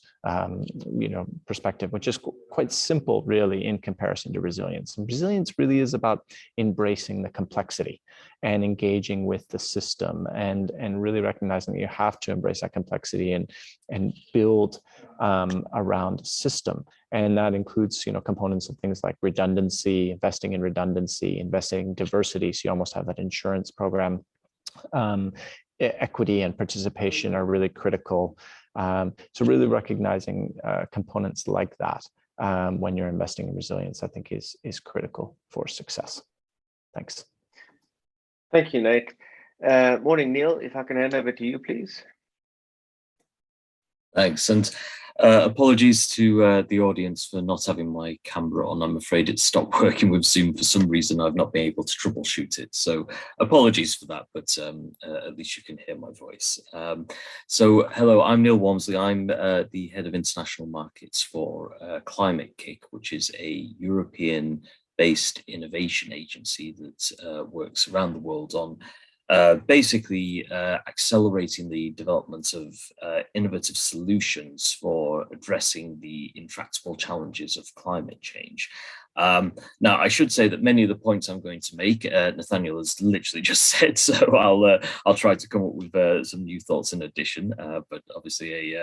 perspective, which is quite simple, really, in comparison to resilience. And resilience really is about embracing the complexity and engaging with the system, and really recognizing that you have to embrace that complexity and build around system. And that includes, components of things like redundancy, investing in redundancy, investing in diversity. So you almost have that insurance program. Equity and participation are really critical. So really recognizing components like that when you're investing in resilience, I think is critical for success. Thanks. Thank you, Nate. Morning, Neil. If I can hand over to you, please. Thanks, and apologies to the audience for not having my camera on. I'm afraid it stopped working with Zoom for some reason. I've not been able to troubleshoot it, so apologies for that, but at least you can hear my voice. So hello, I'm Neil Walmsley. I'm the head of international markets for Climate-KIC, which is a European-based innovation agency that works around the world on basically accelerating the development of innovative solutions for addressing the intractable challenges of climate change. Now, I should say that many of the points I'm going to make, Nathaniel has literally just said, so I'll try to come up with some new thoughts in addition, but obviously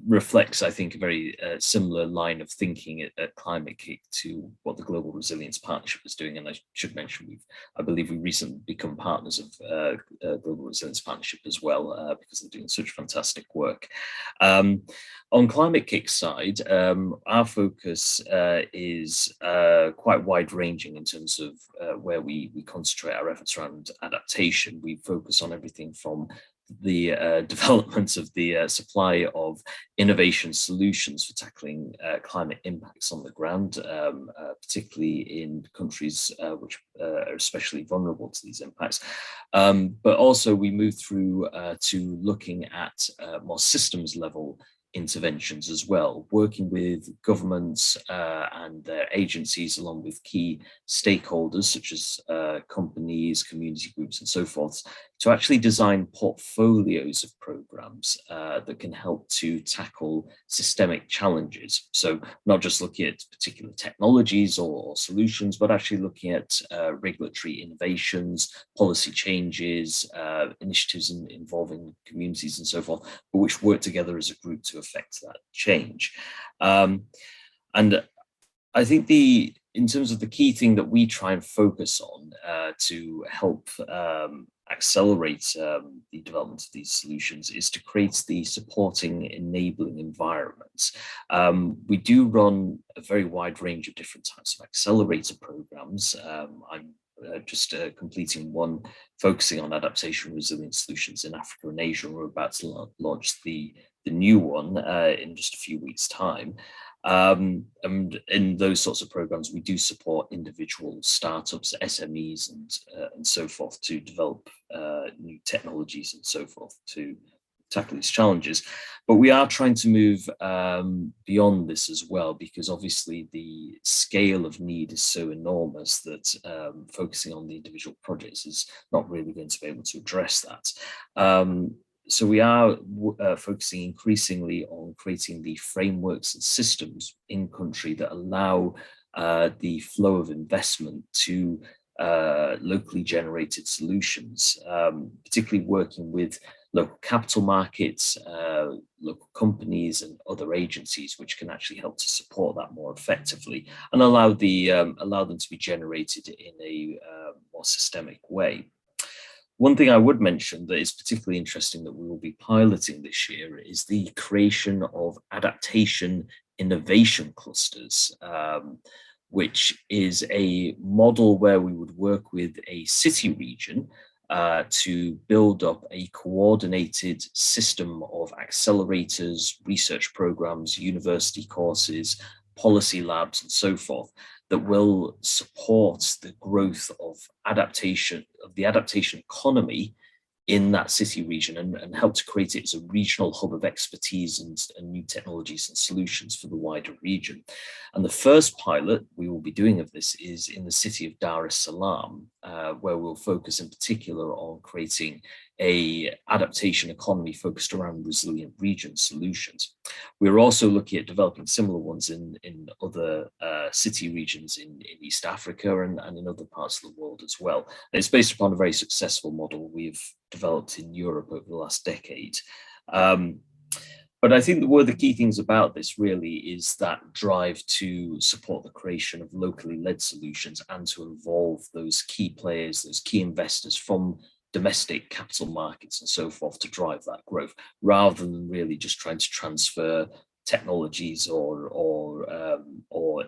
reflects, I think, a very similar line of thinking at Climate-KIC to what the Global Resilience Partnership is doing. And I should mention, I believe we recently become partners of Global Resilience Partnership as well, because they're doing such fantastic work. On Climate-KIC's side, our focus is quite wide-ranging in terms of where we concentrate our efforts around adaptation. We focus on everything from the development of the supply of innovation solutions for tackling climate impacts on the ground, particularly in countries which are especially vulnerable to these impacts. But also we move through to looking at more systems level interventions as well, working with governments and their agencies, along with key stakeholders such as companies, community groups, and so forth, to actually design portfolios of programs that can help to tackle systemic challenges. So not just looking at particular technologies or solutions, but actually looking at regulatory innovations, policy changes, initiatives involving communities and so forth, but which work together as a group to affect that change. And I think in terms of the key thing that we try and focus on to help accelerate the development of these solutions is to create the supporting enabling environments. We do run a very wide range of different types of accelerator programs. I'm just completing one focusing on adaptation resilient solutions in Africa and Asia. We're about to launch the new one in just a few weeks' time. And in those sorts of programs, we do support individual startups, SMEs, and so forth to develop new technologies and so forth to tackle these challenges. But we are trying to move beyond this as well, because obviously the scale of need is so enormous that focusing on the individual projects is not really going to be able to address that. So we are focusing increasingly on creating the frameworks and systems in country that allow the flow of investment to locally generated solutions, particularly working with local capital markets, local companies and other agencies, which can actually help to support that more effectively and allow them to be generated in a more systemic way. One thing I would mention that is particularly interesting that we will be piloting this year is the creation of adaptation innovation clusters, which is a model where we would work with a city region to build up a coordinated system of accelerators, research programs, university courses, policy labs, and so forth, that will support the growth of the adaptation economy in that city region and help to create it as a regional hub of expertise and new technologies and solutions for the wider region. And the first pilot we will be doing of this is in the city of Dar es Salaam, where we'll focus in particular on creating a adaptation economy focused around resilient region solutions. We're also looking at developing similar ones in other city regions in East Africa and in other parts of the world as well. And it's based upon a very successful model we've developed in Europe over the last decade. But I think that one of the key things about this really is that drive to support the creation of locally led solutions and to involve those key players, those key investors from domestic capital markets and so forth to drive that growth, rather than really just trying to transfer technologies or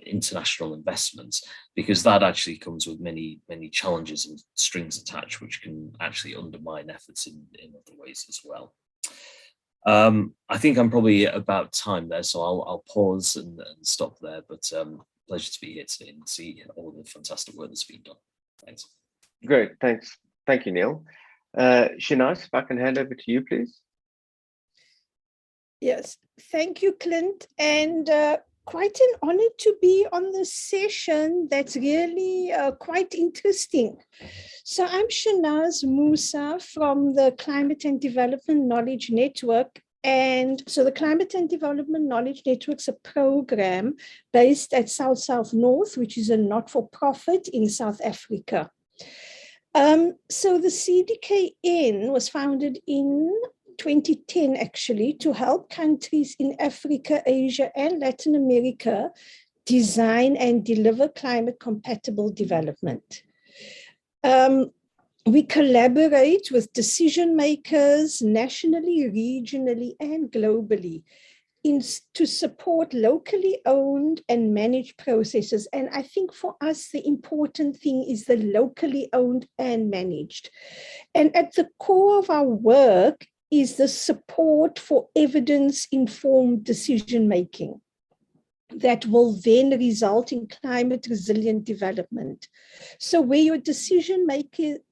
international investments, because that actually comes with many challenges and strings attached, which can actually undermine efforts in other ways as well. I think I'm probably about time there, so I'll pause and stop there, but pleasure to be here today and see all the fantastic work that's been done. Thanks. Great, thanks. Thank you, Neil. Shinaz, if I can hand over to you, please. Yes, thank you, Clint, and quite an honor to be on this session that's really quite interesting. So I'm Shinaz Musa from the Climate and Development Knowledge Network. And so the Climate and Development Knowledge Network is a program based at South North, which is a not-for-profit in South Africa. So the CDKN was founded in 2010, actually, to help countries in Africa, Asia, and Latin America design and deliver climate-compatible development. We collaborate with decision makers nationally, regionally, and globally to support locally owned and managed processes. And I think for us, the important thing is the locally owned and managed. And at the core of our work is the support for evidence-informed decision-making that will then result in climate resilient development. So where your decision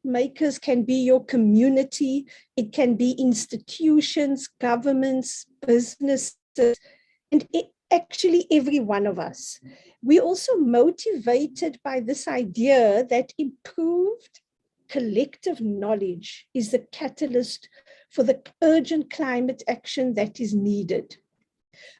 makers can be your community, it can be institutions, governments, businesses, and actually every one of us. We're also motivated by this idea that improved collective knowledge is the catalyst for the urgent climate action that is needed.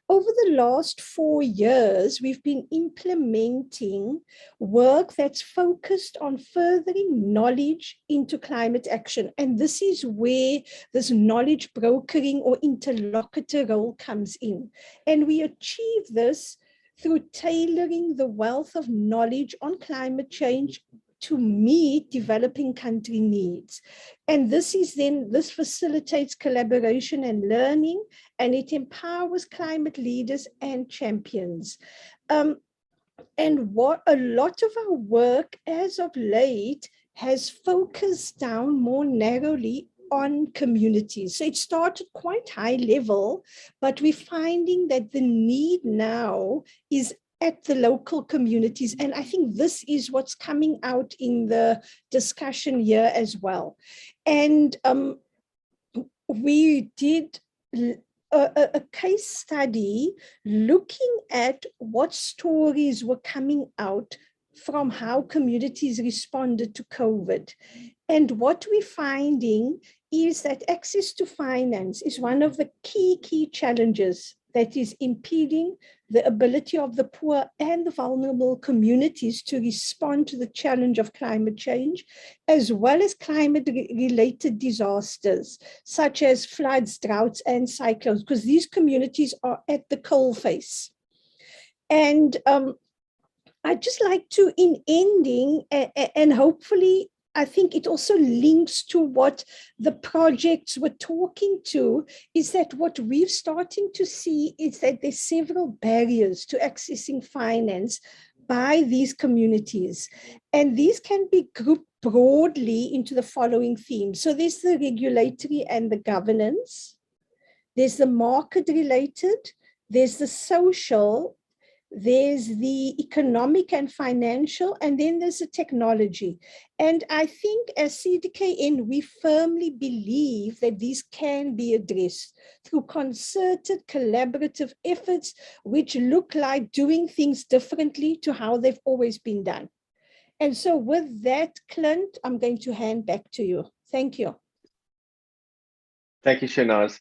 Over the last 4 years, we've been implementing work that's focused on furthering knowledge into climate action. And this is where this knowledge brokering or interlocutor role comes in. And we achieve this through tailoring the wealth of knowledge on climate change to meet developing country needs. And this facilitates collaboration and learning, and it empowers climate leaders and champions. And what a lot of our work as of late has focused down more narrowly on communities. So it started quite high level, but we're finding that the need now is at the local communities. And I think this is what's coming out in the discussion here as well. And we did a case study looking at what stories were coming out from how communities responded to COVID. And what we're finding is that access to finance is one of the key challenges that is impeding the ability of the poor and the vulnerable communities to respond to the challenge of climate change, as well as climate-related disasters, such as floods, droughts, and cyclones, because these communities are at the coalface. And I'd just like to, in ending, and hopefully, I think it also links to what the projects were talking to, is that what we're starting to see is that there's several barriers to accessing finance by these communities. And these can be grouped broadly into the following themes. So there's the regulatory and the governance, there's the market related, there's the social, there's the economic and financial, and then there's the technology. And I think as CDKN, we firmly believe that these can be addressed through concerted collaborative efforts, which look like doing things differently to how they've always been done. And so with that, Clint, I'm going to hand back to you. Thank you. Thank you, Shanaz.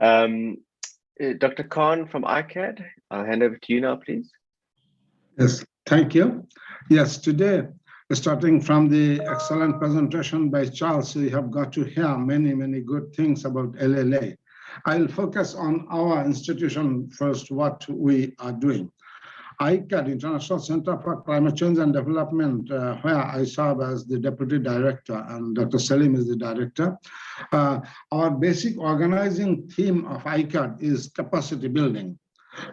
Dr. Khan from ICCCAD, I'll hand over to you now, please. Yes, thank you. Yes, today, starting from the excellent presentation by Charles, we have got to hear many, many good things about LLA. I'll focus on our institution first, what we are doing. ICCCAD, International Center for Climate Change and Development, where I serve as the Deputy Director and Dr. Salim is the Director. Our basic organizing theme of ICCCAD is capacity building.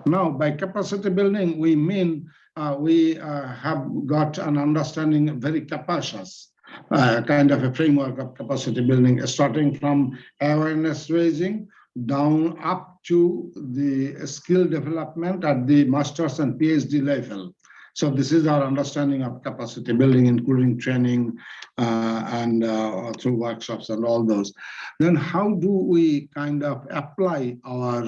Now, by capacity building, we mean we have got an understanding, very capacious, kind of a framework of capacity building, starting from awareness raising, down up to the skill development at the master's and PhD level. So this is our understanding of capacity building, including training and through workshops and all those. Then how do we kind of apply our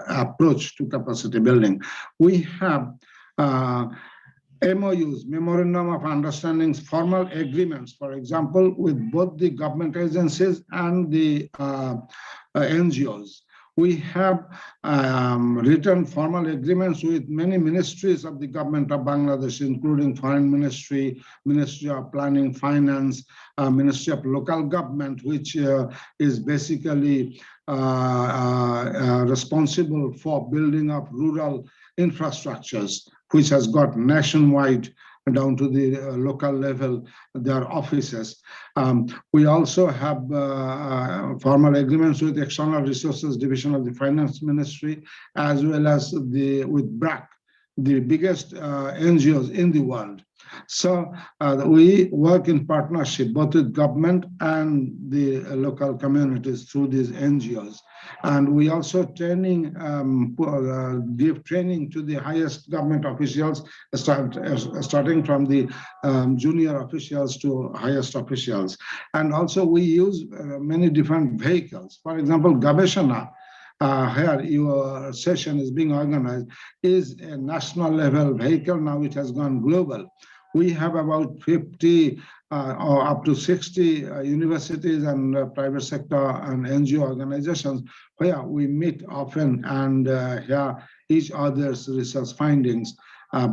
approach to capacity building? We have MOUs, Memorandum of Understandings, formal agreements, for example, with both the government agencies and the NGOs. We have written formal agreements with many ministries of the government of Bangladesh, including Foreign Ministry, Ministry of Planning, Finance, Ministry of Local Government, which is basically responsible for building up rural infrastructures, which has got nationwide down to the local level, their offices. We also have formal agreements with External Resources Division of the Finance Ministry, as well as with BRAC, the biggest NGOs in the world. So we work in partnership both with government and the local communities through these NGOs. And we also training, give training to the highest government officials, starting from the junior officials to highest officials. And also we use many different vehicles. For example, Gobeshona, here your session is being organized, is a national level vehicle. Now it has gone global. We have about 50 or up to 60 universities and private sector and NGO organizations where we meet often and hear each other's research findings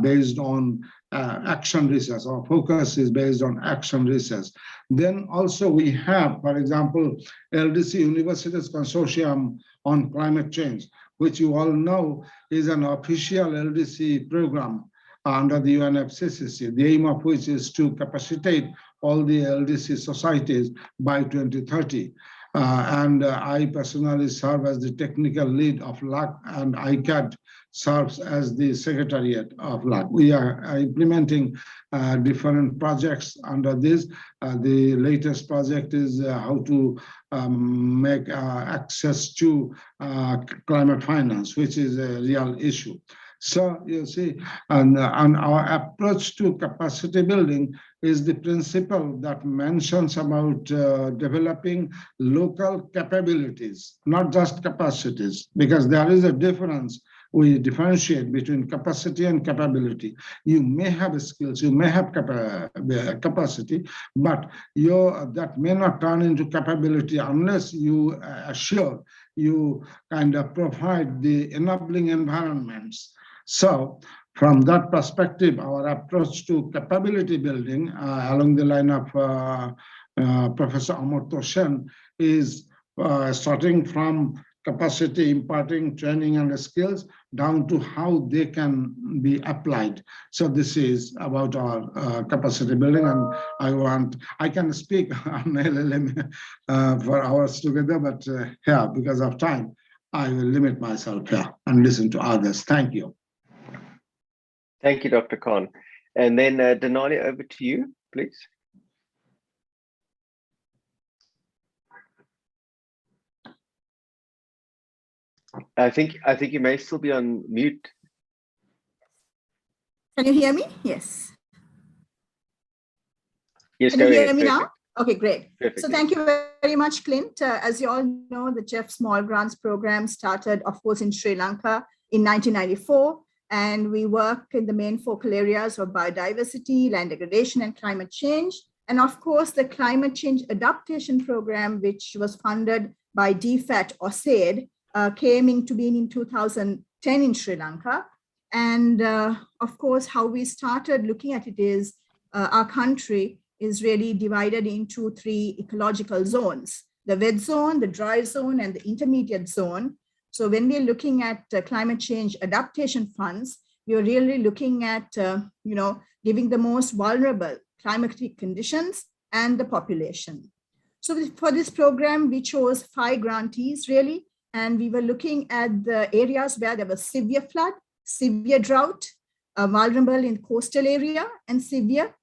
based on action research. Our focus is based on action research. Then also we have, for example, LDC Universities Consortium on Climate Change, which you all know is an official LDC program under the UNFCCC, the aim of which is to capacitate all the LDC societies by 2030. And I personally serve as the technical lead of LAC, and ICCCAD serves as the secretariat of LAC. We are implementing different projects under this. The latest project is how to make access to climate finance, which is a real issue. So you see, and our approach to capacity building is the principle that mentions about developing local capabilities, not just capacities, because there is a difference. We differentiate between capacity and capability. You may have skills, you may have capacity, but that may not turn into capability unless you assure you kind of provide the enabling environments. So from that perspective, our approach to capability building along the line of Professor Amartya Sen is starting from capacity imparting, training and skills down to how they can be applied. So this is about our capacity building, and I can speak on LLM for hours together, but here, because of time, I will limit myself here and listen to others. Thank you. Thank you, Dr. Khan. And then Denali, over to you, please. I think you may still be on mute. Can you hear me? Yes. Yes, can you hear me now? Okay, great. Perfect. So thank you very much, Clint. As you all know, the GEF Small Grants Program started, of course, in Sri Lanka in 1994. And we work in the main focal areas of biodiversity, land degradation, and climate change. And of course, the Climate Change Adaptation Program, which was funded by DFAT or SAID came into being in 2010 in Sri Lanka. And of course, how we started looking at it is our country is really divided into 3 ecological zones: the wet zone, the dry zone, and the intermediate zone. So when we're looking at climate change adaptation funds, we're really looking at, giving the most vulnerable climatic conditions and the population. So for this program, we chose 5 grantees really, and we were looking at the areas where there was severe flood, severe drought, vulnerable in coastal area, and severe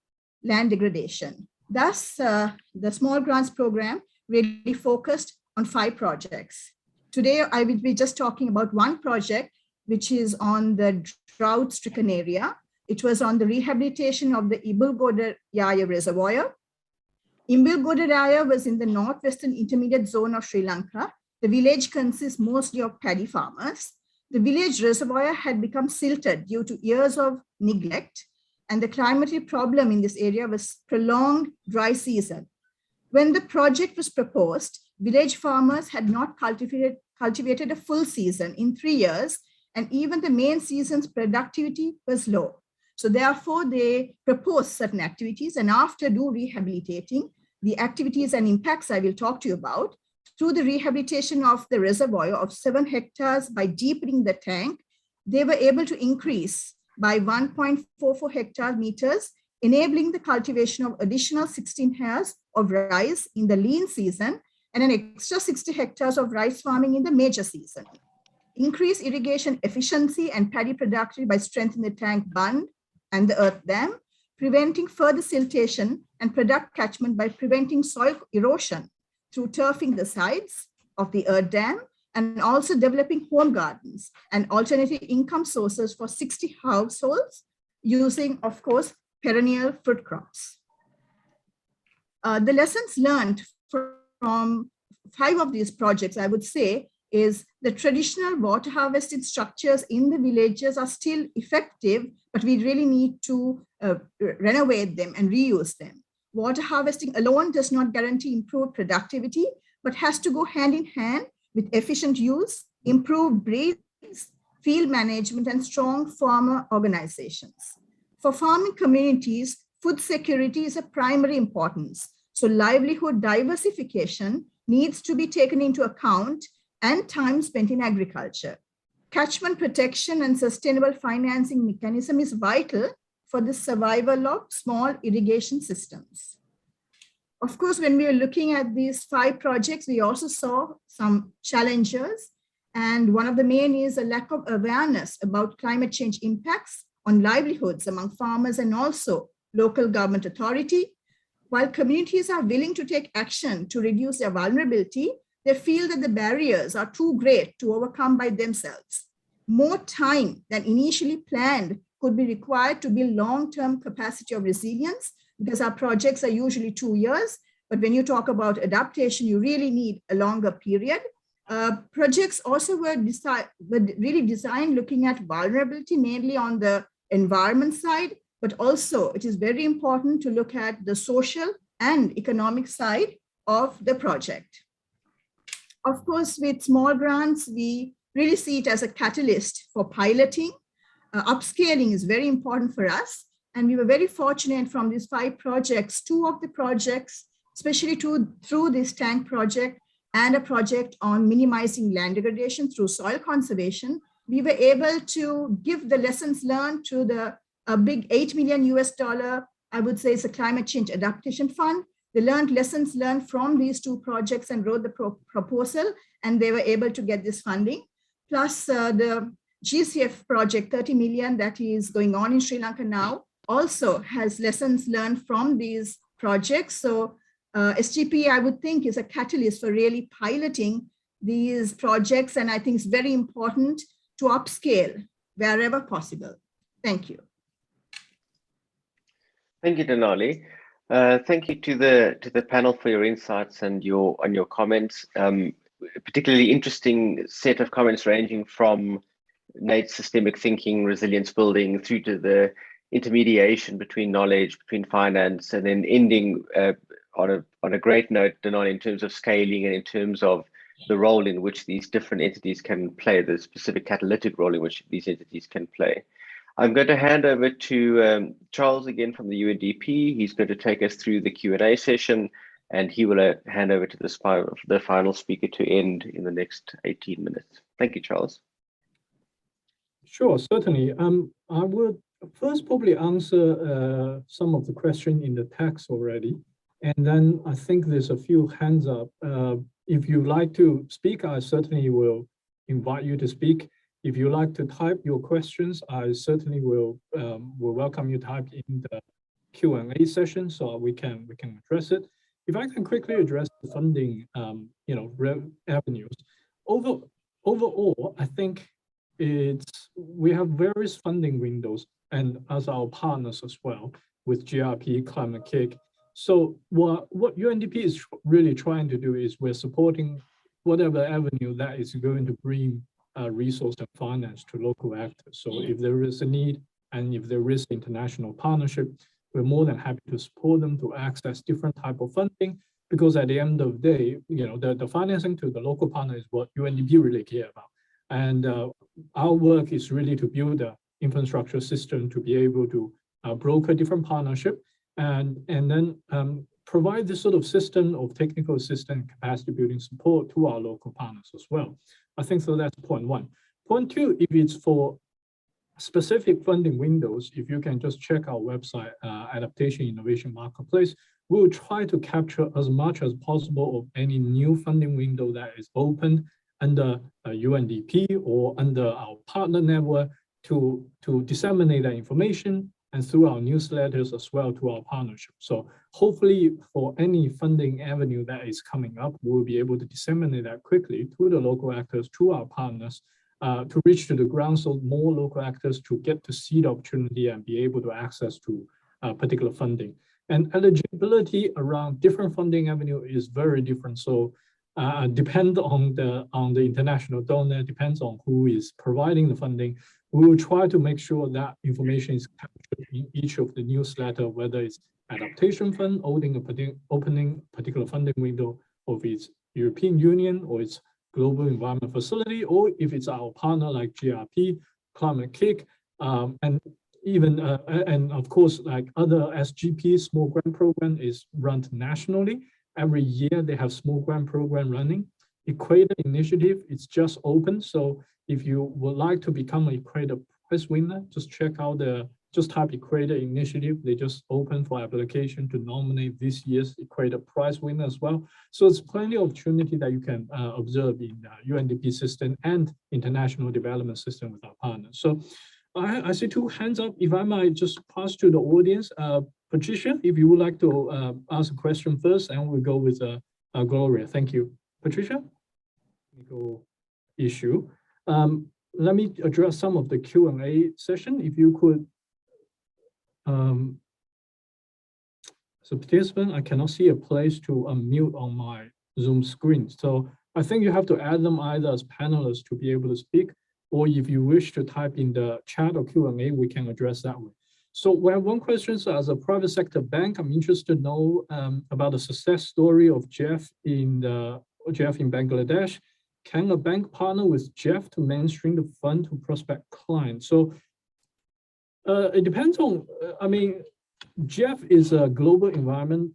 land degradation. Thus, the small grants program really focused on 5 projects. Today, I will be just talking about one project, which is on the drought-stricken area. It was on the rehabilitation of the Ibulgodayaya Reservoir. Ibulgodayaya was in the northwestern intermediate zone of Sri Lanka. The village consists mostly of paddy farmers. The village reservoir had become silted due to years of neglect, and the climatic problem in this area was prolonged dry season. When the project was proposed, village farmers had not cultivated a full season in 3 years, and even the main season's productivity was low. So therefore, they proposed certain activities, and after rehabilitating the activities and impacts I will talk to you about, through the rehabilitation of the reservoir of 7 hectares by deepening the tank, they were able to increase by 1.44 hectare meters, enabling the cultivation of additional 16 hectares of rice in the lean season and an extra 60 hectares of rice farming in the major season. Increase irrigation efficiency and paddy productivity by strengthening the tank bund and the earth dam, preventing further siltation and product catchment by preventing soil erosion through turfing the sides of the earth dam, and also developing home gardens and alternative income sources for 60 households using, of course, perennial fruit crops. The lessons learned from 5 of these projects, I would say, is the traditional water harvesting structures in the villages are still effective, but we really need to renovate them and reuse them. Water harvesting alone does not guarantee improved productivity, but has to go hand in hand with efficient use, improved breeds, field management, and strong farmer organizations. For farming communities, food security is of primary importance. So livelihood diversification needs to be taken into account and time spent in agriculture. Catchment protection and sustainable financing mechanism is vital for the survival of small irrigation systems. Of course, when we were looking at these 5 projects, we also saw some challenges. And one of the main is a lack of awareness about climate change impacts on livelihoods among farmers and also local government authority. While communities are willing to take action to reduce their vulnerability, they feel that the barriers are too great to overcome by themselves. More time than initially planned could be required to build long-term capacity of resilience, because our projects are usually 2 years. But when you talk about adaptation, you really need a longer period. Projects also were really designed looking at vulnerability, mainly on the environment side, but also it is very important to look at the social and economic side of the project. Of course, with small grants, we really see it as a catalyst for piloting. Upscaling is very important for us. And we were very fortunate from these 5 projects, 2 of the projects, especially through this tank project and a project on minimizing land degradation through soil conservation, we were able to give the lessons learned to the big $8 million, I would say it's a climate change adaptation fund. They learned lessons learned from these 2 projects and wrote the proposal, and they were able to get this funding. Plus the GCF project, 30 million that is going on in Sri Lanka now, also has lessons learned from these projects. So SGP, I would think, is a catalyst for really piloting these projects. And I think it's very important to upscale wherever possible. Thank you. Thank you, Denali. Thank you to the panel for your insights and your comments. Particularly interesting set of comments ranging from Nate's systemic thinking, resilience building, through to the intermediation between knowledge, between finance, and then ending on a great note, Denali, in terms of scaling and in terms of the role in which these different entities can play, the specific catalytic role in which these entities can play. I'm going to hand over to Charles again from the UNDP. He's going to take us through the Q&A session, and he will hand over to the final speaker to end in the next 18 minutes. Thank you, Charles. Sure, certainly. I would first probably answer some of the question in the text already, and then I think there's a few hands up. If you'd like to speak, I certainly will invite you to speak. If you like to type your questions, I certainly will welcome you to type in the Q&A session so we can address it. If I can quickly address the funding, avenues. Overall, I think we have various funding windows, and as our partners as well with GRP, Climate Kick. So what UNDP is really trying to do is we're supporting whatever avenue that is going to bring resource and finance to local actors. So if there is a need and if there is international partnership, we're more than happy to support them to access different type of funding, because at the end of the day, the financing to the local partner is what UNDP really care about. And our work is really to build an infrastructure system to be able to broker different partnership and then provide this sort of system of technical assistance, capacity building support to our local partners as well. I think so that's point one. Point two, if it's for specific funding windows, if you can just check our website, Adaptation Innovation Marketplace, we'll try to capture as much as possible of any new funding window that is open under UNDP or under our partner network to disseminate that information, and through our newsletters as well to our partnership. So hopefully for any funding avenue that is coming up, we'll be able to disseminate that quickly to the local actors, to our partners, to reach to the ground, so more local actors to get to see the opportunity and be able to access to particular funding. And eligibility around different funding avenue is very different. So depend on the international donor, depends on who is providing the funding. We will try to make sure that information is captured in each of the newsletter, whether it's Adaptation Fund opening particular funding window of its European Union or its Global Environment Facility, or if it's our partner like GRP, Climate Kick, and even and of course like other SGP, small grant program is run nationally. Every year they have small grant program running. Equator Initiative, it's just open. So if you would like to become an Equator Prize winner, just check out just type Equator Initiative. They just open for application to nominate this year's Equator Prize winner as well. So it's plenty of opportunity that you can observe in the UNDP system and international development system with our partners. So I see two hands up. If I might just pass to the audience, Patricia, if you would like to ask a question first, and we'll go with Gloria. Thank you. Patricia? Technical issue. Let me address some of the Q&A session. If you could, so participant, I cannot see a place to unmute on my Zoom screen. So I think you have to add them either as panelists to be able to speak, or if you wish to type in the chat or Q&A, we can address that way. So we have one question. So as a private sector bank, I'm interested to know about the success story of Jeff in Bangladesh. Can a bank partner with Jeff to mainstream the fund to prospect clients? So it depends on, I mean, Jeff is a global environment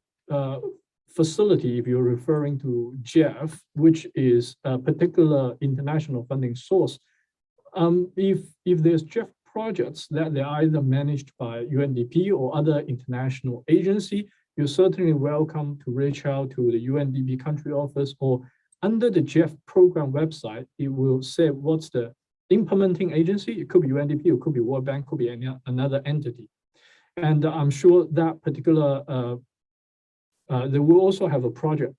facility, if you're referring to Jeff, which is a particular international funding source. If there's Jeff projects that they're either managed by UNDP or other international agency, you're certainly welcome to reach out to the UNDP country office, or under the Jeff program website, it will say what's the implementing agency. It could be UNDP, it could be World Bank, could be another entity. And I'm sure that particular, they will also have a project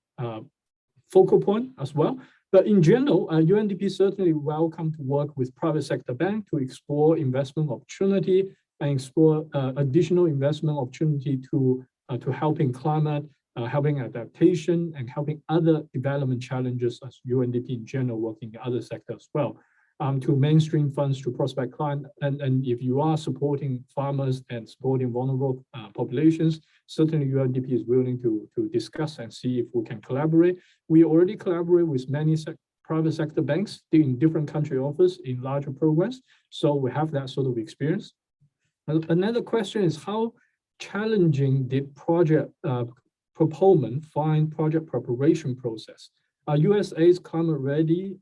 focal point as well. But in general, UNDP certainly welcome to work with private sector bank to explore investment opportunity and explore additional investment opportunity to helping climate, helping adaptation, and helping other development challenges as UNDP in general working in other sectors as well. to mainstream funds to prospect client. And if you are supporting farmers and supporting vulnerable populations, certainly UNDP is willing to discuss and see if we can collaborate. We already collaborate with many private sector banks in different country offices in larger programs. So we have that sort of experience. Another question is, how challenging did project proponent find project preparation process? Are USAID's Climate Ready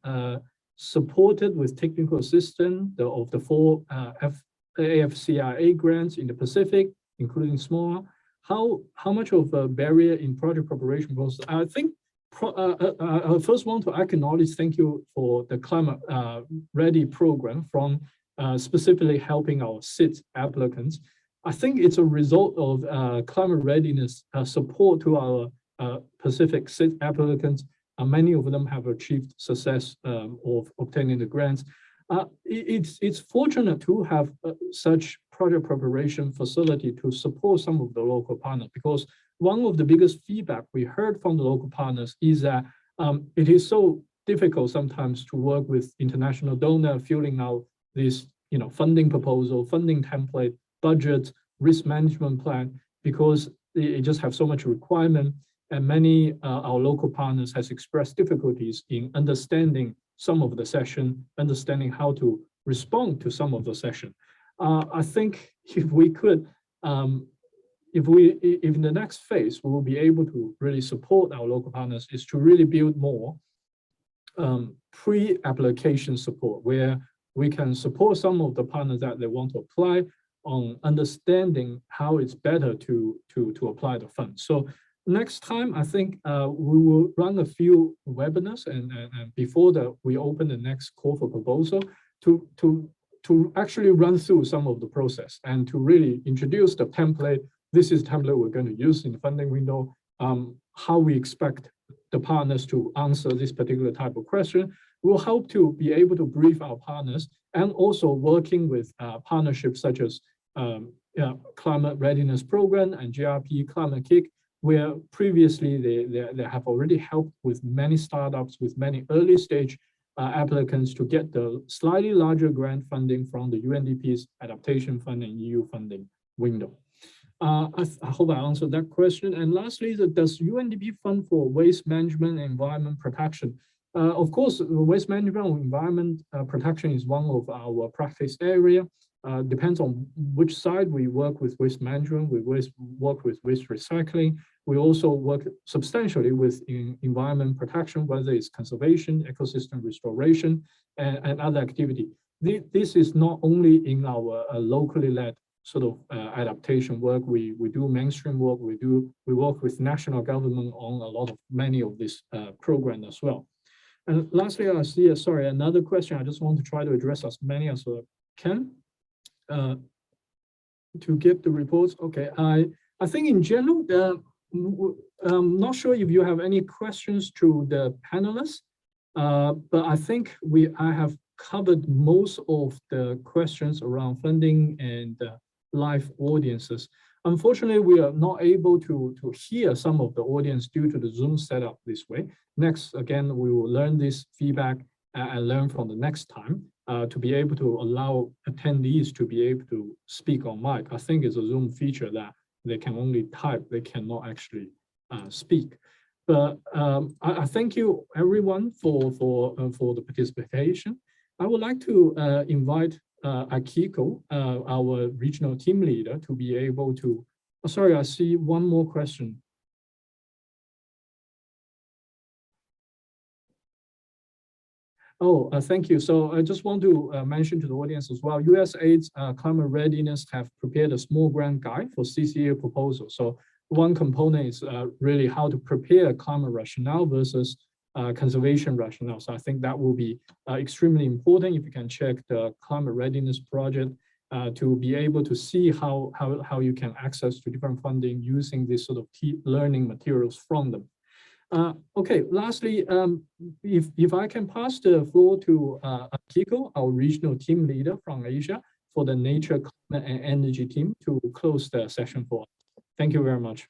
supported with technical assistance of the 4 AFCIA grants in the Pacific, including SMART? How much of a barrier in project preparation process? I think I first want to acknowledge, thank you for the Climate Ready program from specifically helping our SID applicants. I think it's a result of climate readiness support to our Pacific SID applicants. Many of them have achieved success of obtaining the grants. It's fortunate to have such project preparation facility to support some of the local partners, because one of the biggest feedback we heard from the local partners is that it is so difficult sometimes to work with international donor filling out this funding proposal, funding template, budget, risk management plan, because it just have so much requirement. And many our local partners has expressed difficulties in understanding some of the session, understanding how to respond to some of the session. I think if we could, if in the next phase, we will be able to really support our local partners, is to really build more pre-application support, where we can support some of the partners that they want to apply on understanding how it's better to apply the funds. So next time, I think we will run a few webinars and before we open the next call for proposal to actually run through some of the process and to really introduce the template. This is the template we're going to use in the funding window, how we expect the partners to answer this particular type of question. Will help to be able to brief our partners, and also working with partnerships such as Climate Readiness Program and GRP Climate Kick, where previously they have already helped with many startups, with many early stage applicants to get the slightly larger grant funding from the UNDP's Adaptation Fund and EU funding window. I hope I answered that question. And lastly, does UNDP fund for waste management and environment protection? Of course, waste management and environment protection is one of our practice area. Depends on which side we work with waste management, we work with waste recycling. We also work substantially with environment protection, whether it's conservation, ecosystem restoration, and other activity. This is not only in our locally led sort of adaptation work. We do mainstream work. We work with national government on many of this program as well. And lastly, I see, sorry, another question. I just want to try to address as many as I can to get the reports. Okay, I think in general, I'm not sure if you have any questions to the panelists, but I think I have covered most of the questions around funding and live audiences. Unfortunately, we are not able to hear some of the audience due to the Zoom setup this way. Next, again, we will learn this feedback and learn from the next time to be able to allow attendees to be able to speak on mic. I think it's a Zoom feature that they can only type, they cannot actually speak. But I thank you everyone for the participation. I would like to invite Akiko, our regional team leader, to be able to, sorry, I see one more question. Oh, thank you. So I just want to mention to the audience as well, USAID's Climate Readiness have prepared a small grant guide for CCA proposal. So one component is really how to prepare climate rationale versus conservation rationale. So I think that will be extremely important if you can check the Climate Readiness Project to be able to see how you can access to different funding using this sort of learning materials from them. Okay, lastly, if I can pass the floor to Akiko, our regional team leader from Asia for the Nature, Climate and Energy team to close the session for us. Thank you very much.